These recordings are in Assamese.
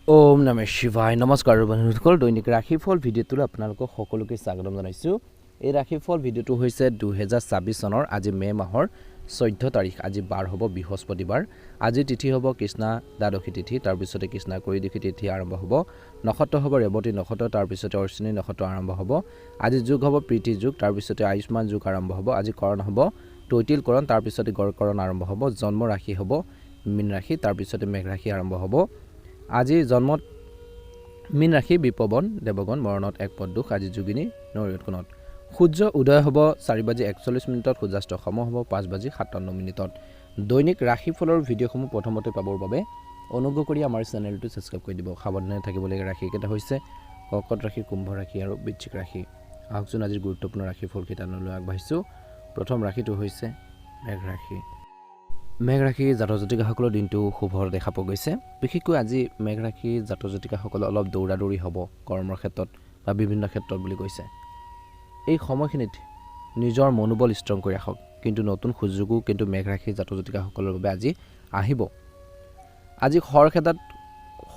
ওম নমঃ শিৱায় নমস্কাৰ বন্ধুসকল দৈনিক ৰাশিফল ভিডিঅ'টোলৈ আপোনালোকক সকলোকে স্বাগতম জনাইছোঁ। এই ৰাশিফল ভিডিঅ'টো হৈছে 2024 চনৰ আজি মে' মাহৰ 14 তাৰিখ। আজি বাৰ হ'ব বৃহস্পতিবাৰ। আজি তিথি হ'ব কৃষ্ণা দ্বাদশী তিথি, তাৰপিছতে কৃষ্ণা কৰিদশী তিথি আৰম্ভ হ'ব। নক্ষত্ৰ হ'ব ৰেৱতী নক্ষত্ৰ, তাৰপিছতে অশ্বিনী নক্ষত্ৰ আৰম্ভ হ'ব। আজি যোগ হ'ব প্ৰীতি যোগ, তাৰপিছতে আয়ুষ্মান যোগ আৰম্ভ হ'ব। আজি কৰণ হ'ব তৈতিল কৰণ, তাৰপিছতে গড়কৰণ আৰম্ভ হ'ব। জন্ম ৰাশি হ'ব মীন ৰাশি, তাৰপিছতে মেঘ ৰাশি আৰম্ভ হ'ব। আজি জন্মত মীন ৰাশি বিপৱন দেৱগণ, মৰণত এক পদ দুখ। আজি যোগিনী নৈৰৎকোণত। সূৰ্য উদয় হ'ব 4:41 সূৰ্যাস্ত সম হ'ব 5:57 দৈনিক ৰাশিফলৰ ভিডিঅ'সমূহ প্ৰথমতে পাবৰ বাবে অনুগ্ৰহ কৰি আমাৰ চেনেলটো ছাবস্ক্ৰাইব কৰি দিব। সাৱধানে থাকিবলগীয়া ৰাশিকেইটা হৈছে কৰ্কট ৰাশি, কুম্ভ ৰাশি আৰু বৃশ্চিক ৰাশি। আহকচোন আজিৰ গুৰুত্বপূৰ্ণ ৰাশিফল কেইটালৈ আগবাঢ়িছোঁ। প্ৰথম ৰাশিটো হৈছে মেঘ ৰাশি। মেঘ ৰাশি জাতক জাতিকাসকলৰ দিনটো শুভ দেখা পোৱা গৈছে। বিশেষকৈ আজি মেঘ ৰাশি জাতক জাতিকাসকলে অলপ দৌৰা দৌৰি হ'ব কৰ্মৰ ক্ষেত্ৰত বা বিভিন্ন ক্ষেত্ৰত বুলি কৈছে। এই সময়খিনিত নিজৰ মনোবল ষ্ট্ৰং কৰি ৰাখক, কিন্তু নতুন সুযোগো কিন্তু মেঘ ৰাশি জাতক জাতিকাসকলৰ বাবে আজি আহিব। আজি খৰখেদাত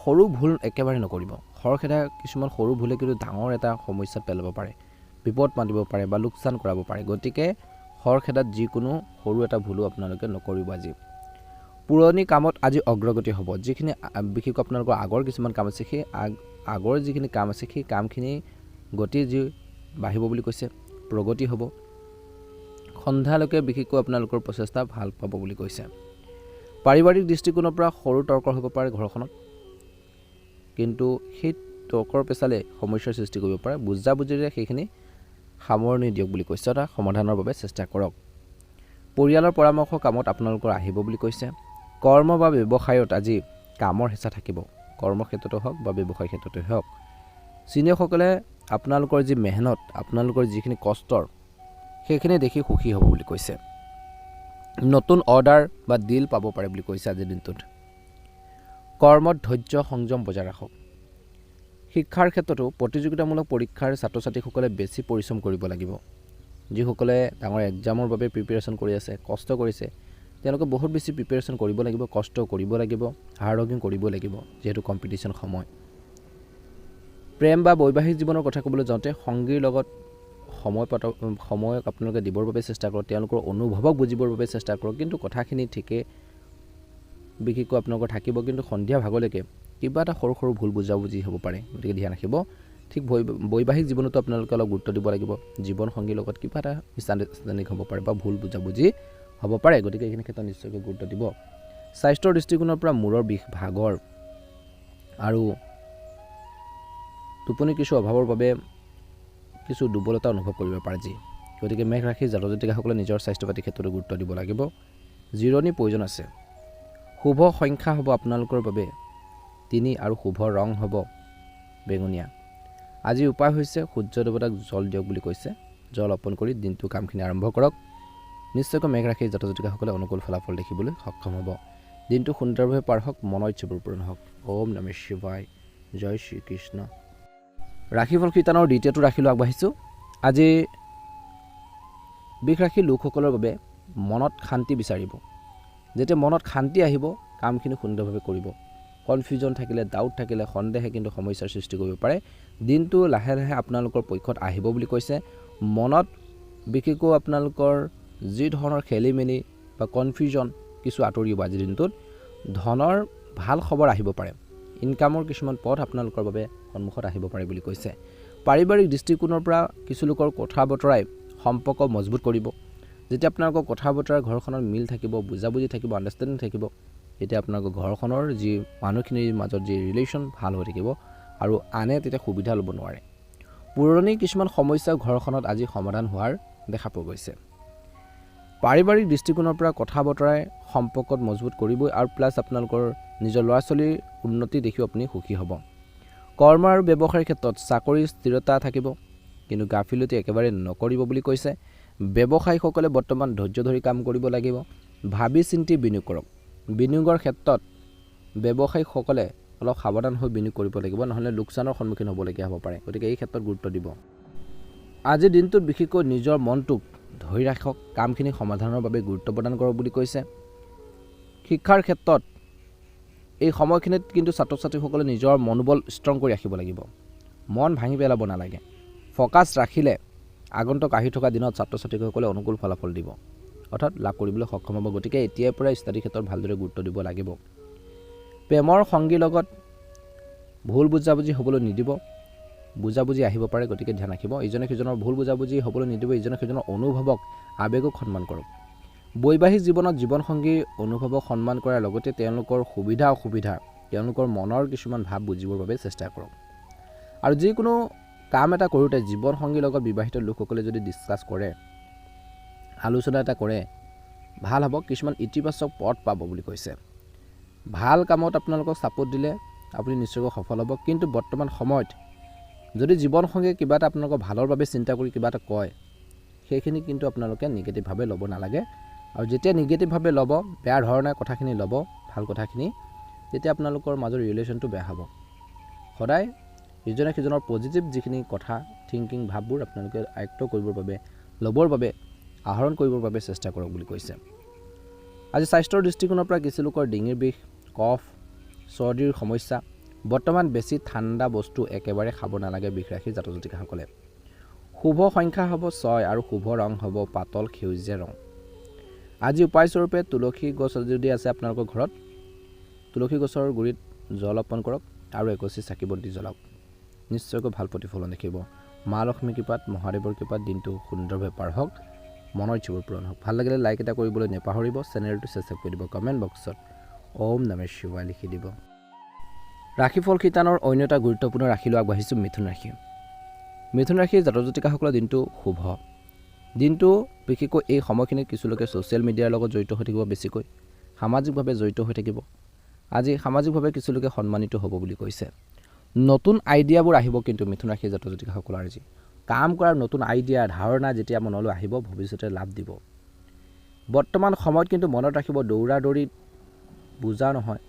সৰু ভুল একেবাৰে নকৰিব। খৰখেদা কিছুমান সৰু ভুলে কিন্তু ডাঙৰ এটা সমস্যাত পেলাব পাৰে, বিপদ মাতিব পাৰে বা লোকচান কৰাব পাৰে। গতিকে খৰখেদাত যিকোনো সৰু এটা ভুলো আপোনালোকে নকৰিব। আজি পুৰণি কামত আজি অগ্ৰগতি হ'ব। যিখিনি বিশেষকৈ আপোনালোকৰ আগৰ কিছুমান কাম আছে, সেই আগৰ যিখিনি কাম আছে সেই কামখিনি গতি যি বাঢ়িব বুলি কৈছে, প্ৰগতি হ'ব। সন্ধ্যালৈকে বিশেষকৈ আপোনালোকৰ প্ৰচেষ্টা ভাল পাব বুলি কৈছে। পাৰিবাৰিক দৃষ্টিকোণৰ পৰা সৰু তৰ্ক হ'ব পাৰে ঘৰখনত, কিন্তু সেই তৰ্কৰ পেচালে সমস্যাৰ সৃষ্টি কৰিব পাৰে। বুজাবুজিৰে সেইখিনি সামৰণি দিয়ক বুলি কৈছে, এটা সমাধানৰ বাবে চেষ্টা কৰক। পৰিয়ালৰ পৰামৰ্শ কামত আপোনালোকৰ আহিব বুলি কৈছে। কৰ্ম বা ব্যৱসায়ত আজি কামৰ হেঁচা থাকিব, কৰ্মক্ষেত্ৰতে হওক বা ব্যৱসায় ক্ষেত্ৰতে হওক। চিনিয়ৰসকলে আপোনালোকৰ যি মেহনত, আপোনালোকৰ যিখিনি কষ্টৰ, সেইখিনি দেখি সুখী হ'ব বুলি কৈছে। নতুন অৰ্ডাৰ বা ডিল পাব পাৰে বুলি কৈছে আজিৰ দিনটোত। কৰ্মত ধৈৰ্য সংযম বজাই ৰাখক। শিক্ষাৰ ক্ষেত্ৰতো প্ৰতিযোগিতামূলক পৰীক্ষাৰ ছাত্ৰ ছাত্ৰীসকলে বেছি পৰিশ্ৰম কৰিব লাগিব। যিসকলে ডাঙৰ এক্সামৰ বাবে প্ৰিপেৰেশ্যন কৰি আছে, কষ্ট কৰিছে, তেওঁলোকে বহুত বেছি প্ৰিপেৰেশ্যন কৰিব লাগিব, কষ্ট কৰিব লাগিব, হাৰ্ড ৱৰ্কিং কৰিব লাগিব, যিহেতু কম্পিটিশ্যন সময়। প্ৰেম বা বৈবাহিক জীৱনৰ কথা ক'বলৈ যাওঁতে সংগীৰ লগত সময়ক আপোনালোকে দিবৰ বাবে চেষ্টা কৰক, তেওঁলোকৰ অনুভৱক বুজিবৰ বাবে চেষ্টা কৰক। কিন্তু কথাখিনি ঠিকে বিশেষকৈ আপোনালোকৰ থাকিব, কিন্তু সন্ধিয়া ভাগলৈকে কিবা এটা সৰু সৰু ভুল বুজাবুজি হ'ব পাৰে, গতিকে ধ্যান ৰাখিব। ঠিক বৈবাহিক জীৱনতো আপোনালোকে অলপ গুৰুত্ব দিব লাগিব। জীৱনসংগীৰ লগত কিবা এটা মিছআণ্ডাৰষ্টেণ্ডিং হ'ব পাৰে বা ভুল বুজাবুজি হ'ব পাৰে, গতিকে এইখিনি ক্ষেত্ৰত নিশ্চয়কৈ গুৰুত্ব দিব। স্বাস্থ্যৰ দৃষ্টিকোণৰ পৰা মূৰৰ বিষ, ভাগৰ আৰু টোপনি কিছু অভাৱৰ বাবে কিছু দুৰ্বলতা অনুভৱ কৰিব পাৰে আজি। গতিকে মেঘ ৰাশিৰ জাতক জাতিকাসকলে নিজৰ স্বাস্থ্য পাতিৰ ক্ষেত্ৰতো গুৰুত্ব দিব লাগিব। জিৰণিৰ প্ৰয়োজন আছে। শুভ সংখ্যা হ'ব আপোনালোকৰ বাবে 3 আৰু শুভ ৰং হ'ব বেঙুনীয়া। আজিৰ উপায় হৈছে সূৰ্য দেৱতাক জল দিয়ক বুলি কৈছে। জল অৰ্পণ কৰি দিনটো কামখিনি আৰম্ভ কৰক। নিশ্চয়কৈ মেঘ ৰাশিৰ জাতক জাতিকাসকলে অনুকূল ফলাফল দেখিবলৈ সক্ষম হ'ব। দিনটো সুন্দৰভাৱে পাৰ হওক, মনৰ ইচ্ছাবোৰ পূৰণ হওক। ওম নমঃ শিৱায়, জয় শ্ৰীকৃষ্ণ। ৰাশিফল কীৰ্তনৰ দ্বিতীয়টো ৰাশিলৈ আগবাঢ়িছোঁ। আজি বৃষ ৰাশিৰ লোকসকলৰ বাবে মনত শান্তি বিচাৰিব। যেতিয়া মনত শান্তি আহিব, কামখিনি সুন্দৰভাৱে কৰিব। কনফিউজন থাকিলে, ডাউট থাকিলে, সন্দেহে কিন্তু সমস্যাৰ সৃষ্টি কৰিব পাৰে। দিনটো লাহে লাহে আপোনালোকৰ পক্ষত আহিব বুলি কৈছে। মনত বিশেষকৈ আপোনালোকৰ যি ধৰণৰ খেলি মেলি বা কনফিউজন কিছু আঁতৰিব। আজিৰ দিনটোত ধনৰ ভাল খবৰ আহিব পাৰে। ইনকামৰ কিছুমান পথ আপোনালোকৰ বাবে সন্মুখত আহিব পাৰে বুলি কৈছে। পাৰিবাৰিক দৃষ্টিকোণৰ পৰা কিছু লোকৰ কথা বতৰাই সম্পৰ্ক মজবুত কৰিব। যেতিয়া আপোনালোকৰ কথা বতৰা ঘৰখনৰ মিল থাকিব, বুজাবুজি থাকিব, আণ্ডাৰষ্টেণ্ডিং থাকিব, তেতিয়া আপোনালোকৰ ঘৰখনৰ যি মানুহখিনিৰ মাজত যি ৰিলেশ্যন ভাল হৈ থাকিব আৰু আনে তেতিয়া সুবিধা ল'ব নোৱাৰে। পুৰণি কিছুমান সমস্যা ঘৰখনত আজি সমাধান হোৱাৰ দেখা পোৱা গৈছে। পাৰিবাৰিক দৃষ্টিকোণৰ পৰা কথা বতৰাই সম্পৰ্কত মজবুত কৰিবই, আৰু প্লাছ আপোনালোকৰ নিজৰ ল'ৰা ছোৱালীৰ উন্নতি দেখিও আপুনি সুখী হ'ব। কৰ্ম আৰু ব্যৱসায়ৰ ক্ষেত্ৰত চাকৰিৰ স্থিৰতা থাকিব, কিন্তু গাফিলতি একেবাৰে নকৰিব বুলি কৈছে। ব্যৱসায়ীসকলে বৰ্তমান ধৈৰ্য ধৰি কাম কৰিব লাগিব। ভাবি চিন্তি বিনিয়োগ কৰক। বিনিয়োগৰ ক্ষেত্ৰত ব্যৱসায়ীসকলে অলপ সাৱধান হৈ বিনিয়োগ কৰিব লাগিব, নহ'লে লোকচানৰ সন্মুখীন হ'বলগীয়া হ'ব পাৰে। গতিকে এই ক্ষেত্ৰত গুৰুত্ব দিব। আজিৰ দিনটোত বিশেষকৈ নিজৰ মনটোক ধৰি ৰাখক, কামখিনি সমাধানৰ বাবে গুৰুত্ব প্ৰদান কৰক বুলি কৈছে। শিক্ষাৰ ক্ষেত্ৰত এই সময়খিনিত কিন্তু ছাত্ৰ ছাত্ৰীসকলে নিজৰ মনোবল ষ্ট্ৰং কৰি ৰাখিব লাগিব, মন ভাঙি পেলাব নালাগে। ফ'কাছ ৰাখিলে আগন্তুক আহি থকা দিনত ছাত্ৰ ছাত্ৰীসকলে অনুকূল ফলাফল দিব, অৰ্থাৎ লাভ কৰিবলৈ সক্ষম হ'ব। গতিকে এতিয়াৰ পৰা ষ্টাডি ক্ষেত্ৰত ভালদৰে গুৰুত্ব দিব লাগিব। প্ৰেমৰ সংগীৰ লগত ভুল বুজাবুজি হ'বলৈ নিদিব, বুজাবুজি আহিব পাৰে, গতিকে ধ্যান ৰাখিব। ইজনে সিজনৰ ভুল বুজাবুজি হ'বলৈ নিদিব, ইজনে সিজনৰ অনুভৱক আৱেগক সন্মান কৰক। বৈবাহিক জীৱনত জীৱনসংগীৰ অনুভৱক সন্মান কৰাৰ লগতে তেওঁলোকৰ সুবিধা অসুবিধা, তেওঁলোকৰ মনৰ কিছুমান ভাৱ বুজিবৰ বাবে চেষ্টা কৰক। আৰু যিকোনো কাম এটা কৰোঁতে জীৱনসংগীৰ লগত বিবাহিত লোকসকলে যদি ডিছকাছ কৰে, আলোচনা এটা কৰে, ভাল হ'ব, কিছুমান ইতিবাচক পথ পাব বুলি কৈছে। ভাল কামত আপোনালোকক ছাপোৰ্ট দিলে আপুনি নিশ্চয়কৈ সফল হ'ব। কিন্তু বৰ্তমান সময়ত যদি জীৱনসংগীয়ে কিবা এটা আপোনালোকৰ ভালৰ বাবে চিন্তা কৰি কিবা এটা কয়, সেইখিনি কিন্তু আপোনালোকে নিগেটিভভাৱে ল'ব নালাগে। আৰু যেতিয়া নিগেটিভভাৱে ল'ব, বেয়া ধৰণে কথাখিনি ল'ব, ভাল কথাখিনি, তেতিয়া আপোনালোকৰ মাজৰ ৰিলেশ্যনটো বেয়া হ'ব। সদায় ইজনে সিজনৰ পজিটিভ যিখিনি কথা, থিংকিং, ভাৱবোৰ আপোনালোকে আয়ত্ব কৰিবৰ বাবে, ল'বৰ বাবে, আহৰণ কৰিবৰ বাবে চেষ্টা কৰক বুলি কৈছে। আজি স্বাস্থ্যৰ দৃষ্টিকোণৰ পৰা কিছু লোকৰ ডিঙিৰ বিষ, কফ, চৰ্দিৰ সমস্যা। বৰ্তমান বেছি ঠাণ্ডা বস্তু একেবাৰে খাব নালাগে বিষ ৰাশিৰ জাতক জাতিকাসকলে। শুভ সংখ্যা হ'ব 6 আৰু শুভ ৰং হ'ব পাতল সেউজীয়া ৰং। আজি উপায়স্বৰূপে তুলসী গছ যদি আছে আপোনালোকৰ ঘৰত, তুলসী গছৰ গুৰিত জল অৰ্পণ কৰক আৰু এগছি চাকি বন্তি জ্বলাওক, নিশ্চয়কৈ ভাল প্ৰতিফলন দেখিব। মা লক্ষ্মী কৃপাত, মহাদেৱৰ কৃপাত দিনটো সুন্দৰভাৱে পাৰ হওক, মনৰ ইচ্ছাবোৰ পূৰণ হওক। ভাল লাগিলে লাইক এটা কৰিবলৈ নেপাহৰিব, চেনেলটো ছাবস্ক্ৰাইব কৰি দিব, কমেণ্ট বক্সত ওম নমঃ শিৱায় লিখি দিব। ৰাশিফল শিতানৰ অন্য এটা গুৰুত্বপূৰ্ণ ৰাশিলৈ আগবাঢ়িছোঁ, মিথুন ৰাশি। মিথুন ৰাশিৰ জাতক জাতিকাসকলৰ দিনটো শুভ। দিনটো বিশেষকৈ এই সময়খিনিত কিছু লোকে ছ'চিয়েল মিডিয়াৰ লগত জড়িত হৈ থাকিব, বেছিকৈ সামাজিকভাৱে জড়িত হৈ থাকিব। আজি সামাজিকভাৱে কিছু লোকে সন্মানিত হ'ব বুলি কৈছে। নতুন আইডিয়াবোৰ আহিব কিন্তু মিথুন ৰাশিৰ জাতক জাতিকাসকলৰ আজি কাম কৰাৰ নতুন আইডিয়া, ধাৰণা যেতিয়া মনলৈ আহিব, ভৱিষ্যতে লাভ দিব। বৰ্তমান সময়ত কিন্তু মনত ৰাখিব, দৌৰা দৌৰি বুজা নহয়,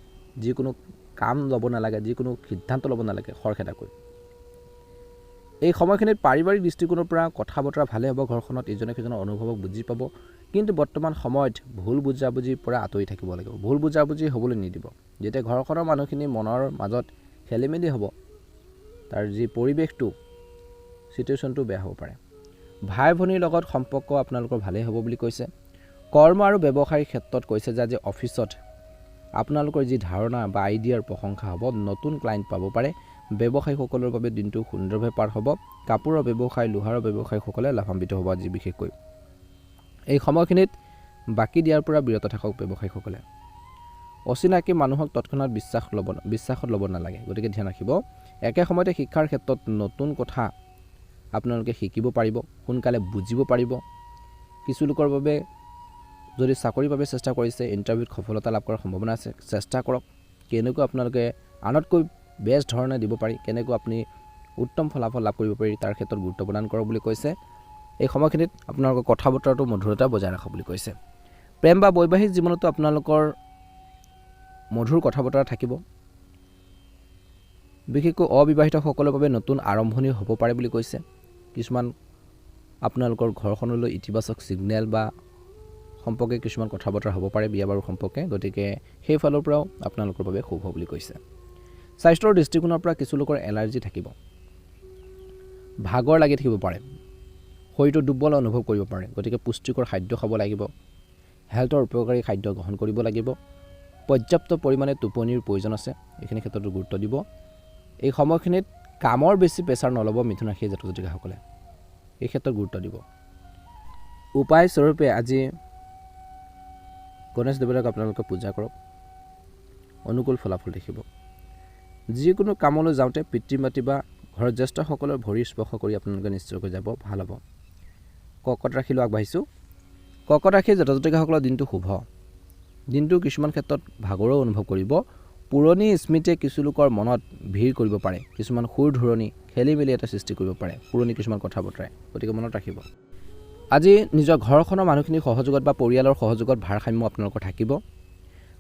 যিকোনো কাম ল'ব নালাগে, যিকোনো সিদ্ধান্ত ল'ব নালাগে খৰখেদাকৈ। এই সময়খিনিত পাৰিবাৰিক দৃষ্টিকোণৰ পৰা কথা বতৰা ভালে হ'ব, ঘৰখনত ইজনে সিজনৰ অনুভৱক বুজি পাব। কিন্তু বৰ্তমান সময়ত ভুল বুজাবুজিৰ পৰা আঁতৰি থাকিব লাগিব, ভুল বুজাবুজি হ'বলৈ নিদিব। যেতিয়া ঘৰখনৰ মানুহখিনি মনৰ মাজত খেলি মেলি হ'ব, তাৰ যি পৰিৱেশটো, চিটুৱেশ্যনটো বেয়া হ'ব পাৰে। ভাই ভনীৰ লগত সম্পৰ্ক আপোনালোকৰ ভালেই হ'ব বুলি কৈছে। কৰ্ম আৰু ব্যৱসায়িক ক্ষেত্ৰত কৈছে যে আজি অফিচত আপোনালোকৰ যি ধাৰণা বা আইডিয়াৰ প্ৰশংসা হ'ব, নতুন ক্লাইণ্ট পাব পাৰে। ব্যৱসায়ীসকলৰ বাবে দিনটো সুন্দৰভাৱে পাৰ হ'ব। কাপোৰৰ ব্যৱসায়, লোহাৰৰ ব্যৱসায়ীসকলে লাভান্বিত হ'ব আজি বিশেষকৈ। এই সময়খিনিত বাকী দিয়াৰ পৰা বিৰত থাকক ব্যৱসায়ীসকলে। অচিনাকি মানুহক তৎক্ষণাত বিশ্বাসত ল'ব নালাগে, গতিকে ধ্যান ৰাখিব। একে সময়তে শিক্ষাৰ ক্ষেত্ৰত নতুন কথা আপোনালোকে শিকিব পাৰিব, সোনকালে বুজিব পাৰিব। কিছু লোকৰ বাবে যদি চাকৰিৰ বাবে চেষ্টা কৰিছে, ইণ্টাৰভিউত সফলতা লাভ কৰাৰ সম্ভাৱনা আছে, চেষ্টা কৰক। কেনেকৈ আপোনালোকে আনতকৈ বেষ্ট ধৰণে দিব পাৰি, কেনেকৈ আপুনি উত্তম ফলাফল লাভ কৰিব পাৰি, তাৰ ক্ষেত্ৰত গুৰুত্ব প্ৰদান কৰক বুলি কৈছে। এই সময়খিনিত আপোনালোকৰ কথা বতৰাটো মধুৰতা বজাই ৰাখক বুলি কৈছে। প্ৰেম বা বৈবাহিক জীৱনতো আপোনালোকৰ মধুৰ কথা বতৰা থাকিব। বিশেষকৈ অবিবাহিতসকলৰ বাবে নতুন আৰম্ভণি হ'ব পাৰে বুলি কৈছে। কিছুমান আপোনালোকৰ ঘৰখনলৈ ইতিবাচক ছিগনেল বা সম্পৰ্কে কিছুমান কথা বতৰা হ'ব পাৰে, বিয়া বাৰু সম্পৰ্কে, গতিকে সেইফালৰ পৰাও আপোনালোকৰ বাবে শুভ বুলি কৈছে। স্বাস্থ্যৰ দৃষ্টিকোণৰ পৰা কিছু লোকৰ এলাৰ্জি থাকিব, ভাগৰ লাগি থাকিব পাৰে, শৰীৰটো দুৰ্বল অনুভৱ কৰিব পাৰে, গতিকে পুষ্টিকৰ খাদ্য খাব লাগিব, হেল্থৰ উপকাৰী খাদ্য গ্ৰহণ কৰিব লাগিব। পৰ্যাপ্ত পৰিমাণে টোপনিৰ প্ৰয়োজন আছে, এইখিনি ক্ষেত্ৰতো গুৰুত্ব দিব। এই সময়খিনিত কামৰ বেছি প্ৰেছাৰ নল'ব মিথুন ৰাশিৰ জাতক জাতিকাসকলে, এই ক্ষেত্ৰত গুৰুত্ব দিব। উপায় স্বৰূপে আজি গণেশ দেৱতাক আপোনালোকে পূজা কৰক, অনুকূল ফলাফল দেখিব। যিকোনো কামলৈ যাওঁতে পিতৃ মাতৃ বা ঘৰৰ জ্যেষ্ঠসকলৰ ভৰি স্পৰ্শ কৰি আপোনালোকে নিশ্চয়কৈ যাব, ভাল হ'ব। কৰ্কট ৰাশিলৈ আগবাঢ়িছোঁ। কৰ্কট ৰাশিৰ জাতক জাতিকাসকলৰ দিনটো শুভ। দিনটো কিছুমান ক্ষেত্ৰত ভাগৰো অনুভৱ কৰিব। পুৰণি স্মৃতিয়ে কিছু লোকৰ মনত ভিৰ কৰিব পাৰে, কিছুমান সুৰ ধুৰণি, খেলি মেলি এটা সৃষ্টি কৰিব পাৰে পুৰণি কিছুমান কথা বতৰাই, গতিকে মনত ৰাখিব। আজি নিজৰ ঘৰখনৰ মানুহখিনিৰ সহযোগত বা পৰিয়ালৰ সহযোগত ভাৰসাম্য আপোনালোকৰ থাকিব।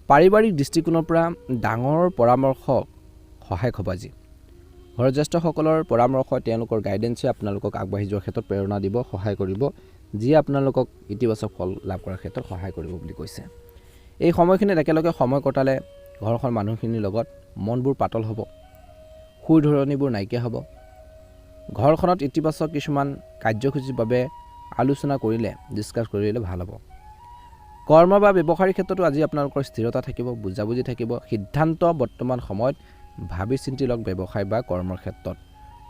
পাৰিবাৰিক দৃষ্টিকোণৰ পৰা ডাঙৰ পৰামৰ্শ সহায়ক হ'ব আজি। ঘৰৰ জ্যেষ্ঠসকলৰ পৰামৰ্শ, তেওঁলোকৰ গাইডেঞ্চে আপোনালোকক আগবাঢ়ি যোৱাৰ ক্ষেত্ৰত প্ৰেৰণা দিব, সহায় কৰিব, যিয়ে আপোনালোকক ইতিবাচক ফল লাভ কৰাৰ ক্ষেত্ৰত সহায় কৰিব বুলি কৈছে। এই সময়খিনিত একেলগে সময় কটালে ঘৰখন মানুহখিনিৰ লগত মনবোৰ পাতল হ'ব, সুৰ ধৰণিবোৰ নাইকিয়া হ'ব। ঘৰখনত ইতিবাচক কিছুমান কাৰ্যসূচীৰ বাবে আলোচনা কৰিলে, ডিছকাছ কৰিলে ভাল হ'ব। কৰ্ম বা ব্যৱসায়ৰ ক্ষেত্ৰতো আজি আপোনালোকৰ স্থিৰতা থাকিব, বুজাবুজি থাকিব। সিদ্ধান্ত বৰ্তমান সময়ত ভাবি চিন্তি লওক ব্যৱসায় বা কৰ্মৰ ক্ষেত্ৰত।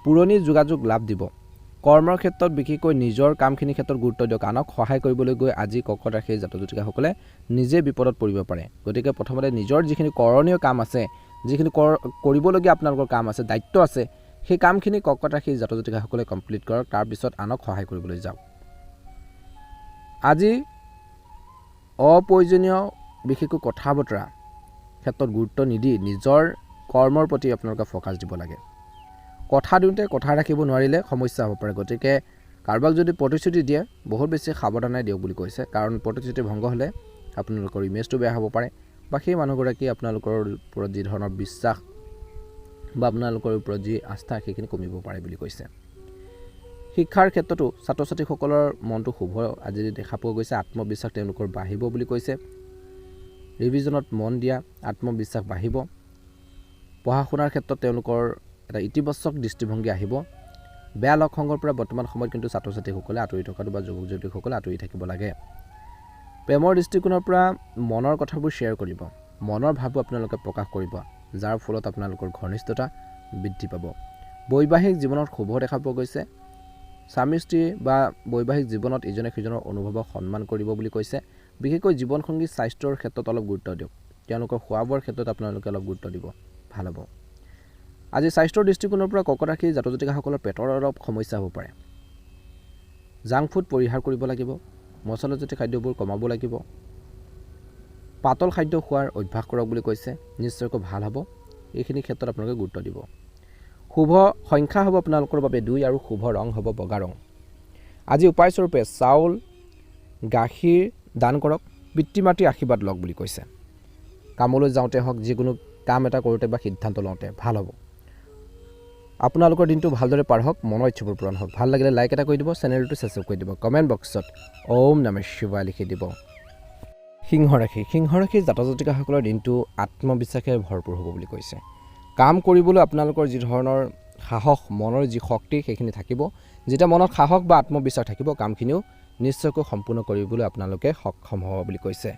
পুৰণি যোগাযোগ লাভ দিব। কৰ্মৰ ক্ষেত্ৰত বিশেষকৈ নিজৰ কামখিনিৰ ক্ষেত্ৰত গুৰুত্ব দিয়ক। আনক সহায় কৰিবলৈ গৈ আজি কৰ্কট ৰাশিৰ জাতক জাতিকাসকলে নিজে বিপদত পৰিব পাৰে। গতিকে প্ৰথমতে নিজৰ যিখিনি কৰণীয় কাম আছে, যিখিনি কৰিবলগীয়া আপোনালোকৰ কাম আছে, দায়িত্ব আছে, সেই কামখিনি কৰ্কট ৰাশিৰ জাতক জাতিকাসকলে কমপ্লিট কৰক। তাৰপিছত আনক সহায় কৰিবলৈ যাওক। আজি অপ্ৰয়োজনীয় বিশেষকৈ কথা বতৰা ক্ষেত্ৰত গুৰুত্ব নিদি নিজৰ কৰ্মৰ প্ৰতি আপোনালোকে ফ'কাছ দিব লাগে। কথা দিওঁতে কথা ৰাখিব নোৱাৰিলে সমস্যা হ'ব পাৰে। গতিকে কাৰোবাক যদি প্ৰতিশ্ৰুতি দিয়ে বহুত বেছি সাৱধানে দিয়ক বুলি কৈছে, কাৰণ প্ৰতিশ্ৰুতি ভংগ হ'লে আপোনালোকৰ ইমেজটো বেয়া হ'ব পাৰে বা সেই মানুহগৰাকী আপোনালোকৰ ওপৰত যি ধৰণৰ বিশ্বাস বা আপোনালোকৰ ওপৰত যি আস্থা সেইখিনি কমিব পাৰে বুলি কৈছে। শিক্ষাৰ ক্ষেত্ৰতো ছাত্ৰ ছাত্ৰীসকলৰ মনটো শুভ আজি দেখা পোৱা গৈছে। আত্মবিশ্বাস তেওঁলোকৰ বাঢ়িব বুলি কৈছে। ৰিভিজনত মন দিয়া, আত্মবিশ্বাস বাঢ়িব। পঢ়া শুনাৰ ক্ষেত্ৰত তেওঁলোকৰ এটা ইতিবাচক দৃষ্টিভংগী আহিব। বেয়া লগ সংগৰ পৰা বৰ্তমান সময়ত কিন্তু ছাত্ৰ ছাত্ৰীসকলে আঁতৰি থকাটো বা যুৱক যুৱতীসকলে আঁতৰি থাকিব লাগে। প্ৰেমৰ দৃষ্টিকোণৰ পৰা মনৰ কথাবোৰ শ্বেয়াৰ কৰিব, মনৰ ভাৱো আপোনালোকে প্ৰকাশ কৰিব, যাৰ ফলত আপোনালোকৰ ঘনিষ্ঠতা বৃদ্ধি পাব। বৈবাহিক জীৱনত শুভ দেখা পোৱা গৈছে। স্বামী স্ত্ৰী বা বৈবাহিক জীৱনত ইজনে সিজনৰ অনুভৱক সন্মান কৰিব বুলি কৈছে। বিশেষকৈ জীৱনসংগী স্বাস্থ্যৰ ক্ষেত্ৰত অলপ গুৰুত্ব দিয়ক। তেওঁলোকৰ খোৱা বোৱাৰ ক্ষেত্ৰত আপোনালোকে অলপ গুৰুত্ব দিব, ভাল হ'ব। আজি স্বাস্থ্যৰ দৃষ্টিকোণৰ পৰা কৰ্কট ৰাশিৰ জাতক জাতিকাসকলৰ পেটৰ অলপ সমস্যা হ'ব পাৰে। জাংক ফুড পৰিহাৰ কৰিব লাগিব। মছলাজাতীয় খাদ্যবোৰ কমাব লাগিব। পাতল খাদ্য খোৱাৰ অভ্যাস কৰক বুলি কৈছে, নিশ্চয়কৈ ভাল হ'ব। এইখিনি ক্ষেত্ৰত আপোনালোকে গুৰুত্ব দিব। শুভ সংখ্যা হ'ব আপোনালোকৰ বাবে 2 আৰু শুভ ৰং হ'ব বগা ৰং। আজি উপায়স্বৰূপে চাউল, গাখীৰ দান কৰক। পিতৃ মাতৃৰ আশীৰ্বাদ লওক বুলি কৈছে। কামলৈ যাওঁতে হওক, যিকোনো কাম এটা কৰোঁতে বা সিদ্ধান্ত লওঁতে ভাল হ'ব। আপোনালোকৰ দিনটো ভালদৰে পাৰ হওক, মনৰ ইচ্ছাবোৰ পূৰণ হওক। ভাল লাগিলে লাইক এটা কৰি দিব, চেনেলটো ছাবস্ক্ৰাইব কৰি দিব, কমেণ্ট বক্সত ওম নমঃ শিৱায় লিখি দিব। সিংহ ৰাশিৰ জাতক জাতিকাসকলৰ দিনটো আত্মবিশ্বাসেৰে ভৰপূৰ হ'ব বুলি কৈছে। কাম কৰিবলৈ আপোনালোকৰ যি ধৰণৰ সাহস, মনৰ যি শক্তি সেইখিনি থাকিব। যেতিয়া মনত সাহস বা আত্মবিশ্বাস থাকিব, কামখিনিও নিশ্চয়কৈ সম্পূৰ্ণ কৰিবলৈ আপোনালোকে সক্ষম হ'ব বুলি কৈছে।